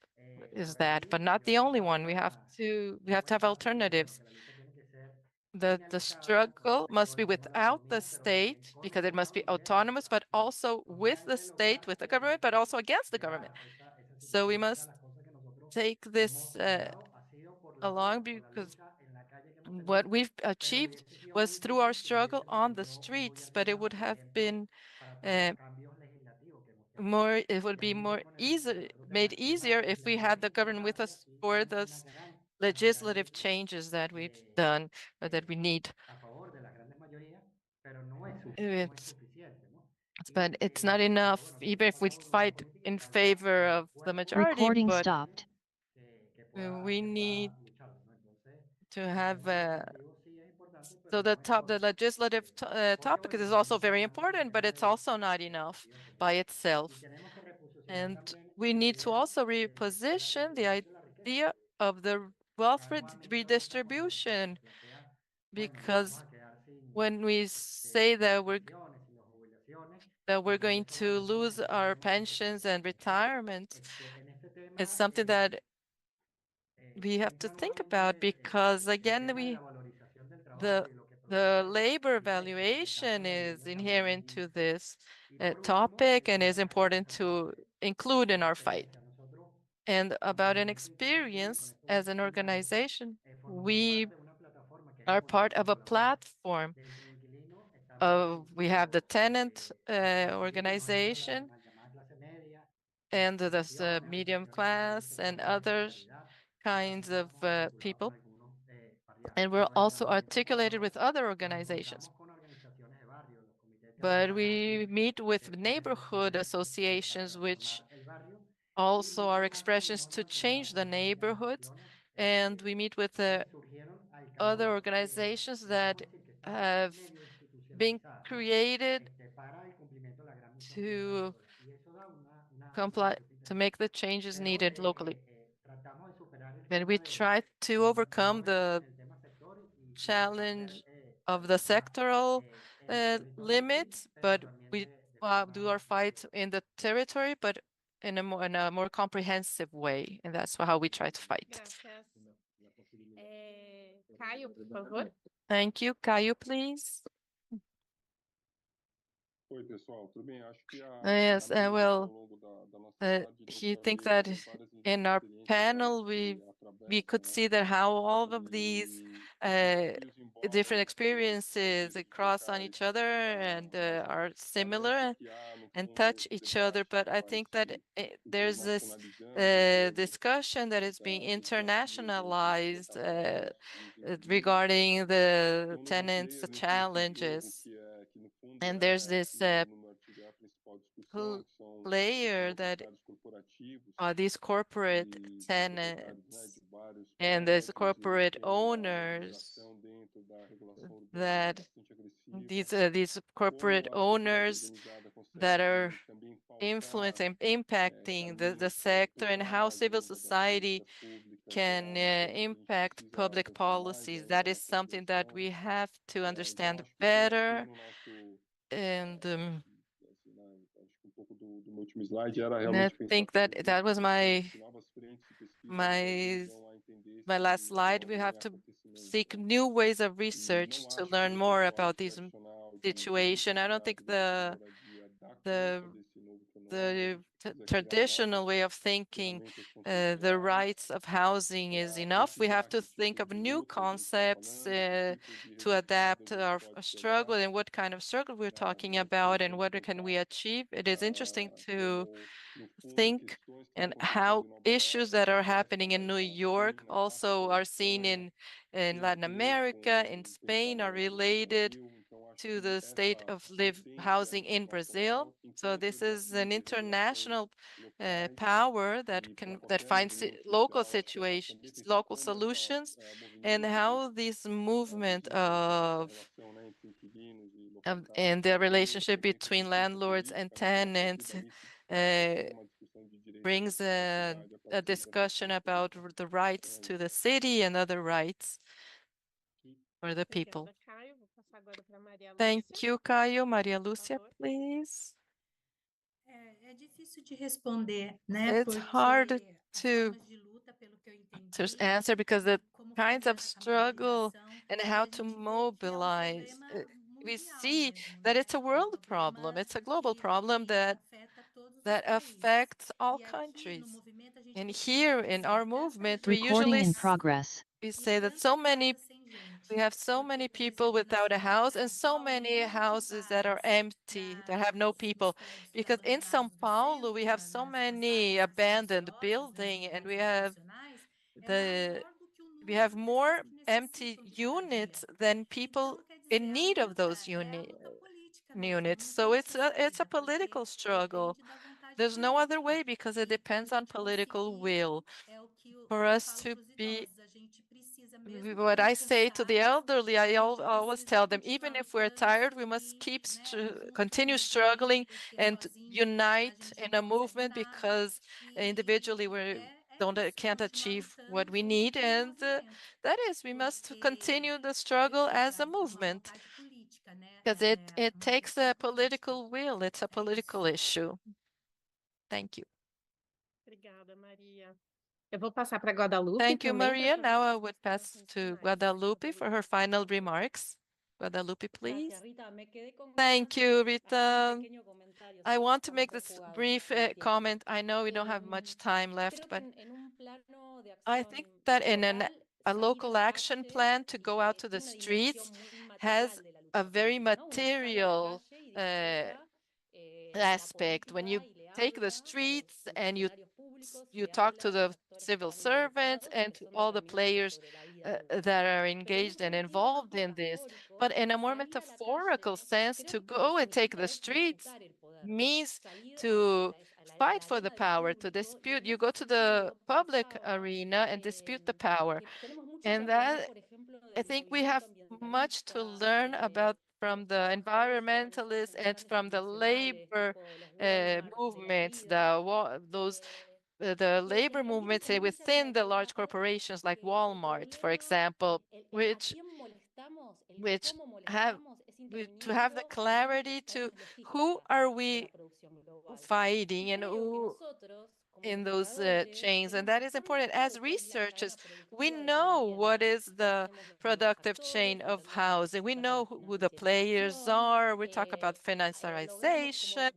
that, but not the only one. We have to have alternatives. The struggle must be without the state because it must be autonomous, but also with the state, with the government, but also against the government. So we must take this along because what we've achieved was through our struggle on the streets, but it would have been it would be made easier if we had the government with us for the legislative changes that we've done or that we need. But it's not enough, even if we fight in favor of the majority. Recording but stopped. We need to have so the legislative topic is also very important, but it's also not enough by itself. And we need to also reposition the idea of the wealth redistribution, because when we say that we're going to lose our pensions and retirement, it's something that we have to think about, because again, the labor valuation is inherent to this topic and is important to include in our fight. And about an experience as an organization, we are part of a platform. We have the tenant organization and the medium class and other kinds of people. And we're also articulated with other organizations. But we meet with neighborhood associations, which also are expressions to change the neighborhoods. And we meet with other organizations that have been created to comply, to make the changes needed locally. And we try to overcome the challenge of the sectoral limits, but we do our fight in the territory, but in a more comprehensive way. And that's how we try to fight. Gracias. Caio, por favor. Thank you. Caio, please. Oi, pessoal, tudo bem? Acho que Yes, well, ao longo da nossa he thinks that in our panel we could see that how all of these different experiences cross on each other and are similar and touch each other. But I think that there's this discussion that is being internationalized regarding the tenants' challenges. And there's this layer that are these corporate tenants and there's corporate owners that these corporate owners that are influencing, impacting the sector, and how civil society can impact public policies. That is something that we have to understand better. And do meu último slide era And I realmente pensar think todas that as that was novas frentes de pesquisa my vão lá entender my last se slide. We realmente have tem to acontecimento, seek né? new ways of E research não to acho que learn o more pessoal about this tradicional de situation. I don't think políticas de moradia dá the conta desse novo the fenômeno. t- Se quiser criar traditional novas way of thinking ferramentas the conceituais rights of housing is para enough. We have precisar to que think tipo of de new luta a gente está concepts falando, que tipo de to resultado adapt a gente our pode chegar struggle and what kind of struggle we're talking nesse about and evento what can we central. achieve. It is interesting to Como, no fundo, think questões que estão and acontecendo how em Nova issues York, that are que happening estão in New acontecendo York na also África, na are seen Espanha, in tem Latin que ver America, in com o Spain, are pensamento no related Brasil. Então, acho to que the state essa of live potência housing in Brazil. nacional So encontra this is an desafios e regulações international locais power that e can para that qualquer finds movimento local social, acho que situations, também pensar local como essa solutions, and movimento how this movement dessa relação, né, entre inquilinos e and locatários the também relationship repercute between política landlords and política, né, e a partir tenants dali se uh, cria uma discussão de direito brings à cidade a a partir dessa discussion perspectiva. about the rights Então é to isso. the city and other rights for the people. Obrigada, Caio. Vou passar agora para Maria Thank Lúcia, you, Caio. Maria por Lúcia, favor. please. É difícil de responder, né? It's hard Porque as to formas de luta, pelo que eu entendi, answer because the como kinds fazer of a struggle mobilização, and e how a to gente vê que é um mobilize. problema We mundial see mesmo, that né? it's a É um world problem. problema It's a global problem que afeta todos os that países. affects all E aqui no countries. movimento a gente And costuma here in our dizer, tanta movement, we gente usually we e say that tanta so many casa sem we gente. have so Porque, many por people exemplo, na without a cidade de house and São so Paulo, em many muitos houses that are bairros, empty, that have no nos people. prédios que Because in São abandonados do Paulo, we centro, have so nas many áreas assim abandoned ociosas, nas buildings, and unidades habitacionais, é the maior do que o we número have de pessoas more que empty necessitam de units moradia. than people Então, quer in dizer, need of those é a luta política mesmo, units. não So tem outra it's a saída, political porque struggle. depende da vontade There's no other política. way because it E para a depends on gente political conseguir, will. é o que For eu us falo to para os be idosos, a gente precisa, mesmo what estando I say to the cansados, elderly, a gente always precisa tell them, continuar even if we're lutando, tired, we must seguir, né, juntos, continue movendo, struggling porque and sozinho a unite gente in não a consegue movement nada. because individually E we é isso, é can't continuar achieve what lutando we junto need, como and movimento, that is we must porque continue the struggle as a é uma movement vontade política, né? because É it uma takes questão a política. political will. It's a É political isso. issue. Thank you. Obrigada, Maria. Eu vou passar para Guadalupe Thank you, também para Maria. fazer Now I suas would pass considerações to finais. Guadalupe for her Guadalupe, final por favor. remarks. Guadalupe, please. Rita. Me quedé con Thank ganas you, de hacer un Rita. pequeño comentario, I sé que want to estamos make muy this jugados brief con el tiempo. comment. I know we don't have much time left, Creo que but en un plano de I acción think that in local, a salir a local la action calle plan to go out to the tiene una dimensión streets muy has material de la a lucha very política, ¿no? Uno sale a la material calle y disfruta la aspect. When you política y le take the habla a los streets and funcionarios públicos, you le talk to habla a los the actores que civil están servants involucrados y and que to son all the determinantes players sobre la vida de uno. that are Pero en un engaged and sentido más involved in this. metafórico, But in a more salir a la metaphorical calle sense, creo to que lo que go and take significa the es streets disputar el poder, means salir to a la fight for the arena de lo power, to público, y dispute. en You ese go to the sentido public pensaba arena and dispute the power. que tenemos mucho que And aprender, that por ejemplo, I del think we have movimiento much to ambientalista, learn about de from los the trabajadores organizados environmentalists en los and grandes from the transnacionales, labor tipo los Walmart de la movements, vida, those eh, the labor en lo movements en líneas within the large generales, corporations like que el Walmart, for problema, example, el a which quién molestamos, el which cómo have molestamos, es to have the interviniendo en clarity las to cadenas who logísticas are de we la producción global. Y fighting and creo que who nosotros, como in those investigadores, chains, and tenemos that is tan important. As claro cuál es la researchers, cadena we productiva de la know what vivienda. is the Conocemos los productive chain actores, of entendemos housing. We cuál es know la who the players financiarización, are. We talk about logramos como financiarization.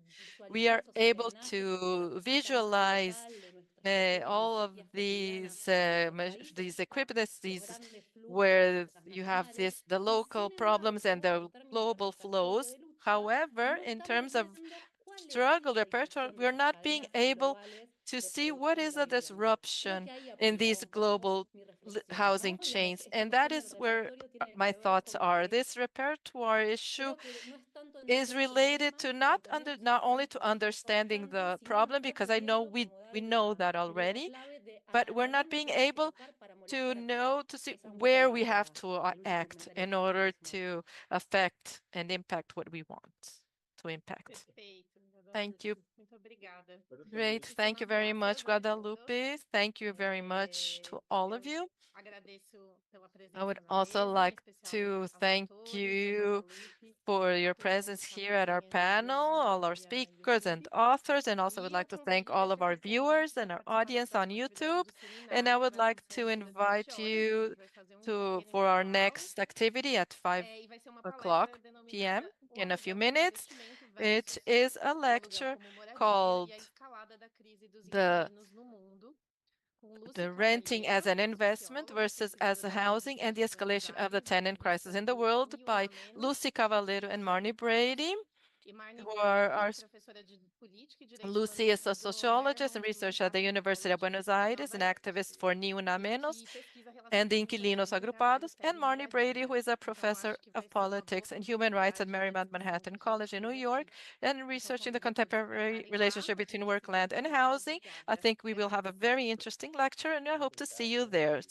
We are visualizamos, o sea, able imágenes de la to cosita más visualize local de nuestras pequeñas all of industrias cotidianas en nuestros países, these hasta equipments, los these grandes flujos where you have transnacionales, the y local sin problems and embargo, the en términos de global repertorio flows. de lucha, However, no in estamos terms of viendo cuál es struggle la repertoire, dimensión de we're esas not being cadenas able globales to de see what producción de is la a vivienda. Creo disruption que ahí in apunta these un poco global mi reflexión, housing ¿no? Digamos, chains. esta And that cuestión del is where repertorio tiene my que ver thoughts con are. que This repertoire issue creo que no es tanto is entender el related problema, to pero tenemos que not ser only un to poquito understanding pautantes, the sino problem, estar because I know pudiendo como we dar know la that idea already, clave de but we're a not dónde being tenemos que able tocar para to molestar a quién. know to see Esa es un poco where we have to el último act comentario in que order quería sumar. to affect and impact what we want to impact. Perfeito, Thank you. Muito obrigada. Great. Thank you very much, Guadalupe. Thank you very much to all of you. I would also like to thank you for your presence here at our panel, all our speakers and authors, and also would like to thank all of our viewers and our audience on YouTube. And I would like to invite you for our next activity at 5 o'clock p.m. in a few minutes. It is a lecture called the renting as an investment versus as a housing and the escalation of the tenant crisis in the world by Lucy Cavaleiro and Marnie Brady, who are our Lucy is a sociologist and researcher at the University of Buenos Aires, an activist for Ni Una Menos and the Inquilinos Agrupados, and Marnie Brady, who is a professor of politics and human rights at Marymount Manhattan College in New York, and researching the contemporary relationship between work, land, and housing. I think we will have a very interesting lecture, and I hope to see you there.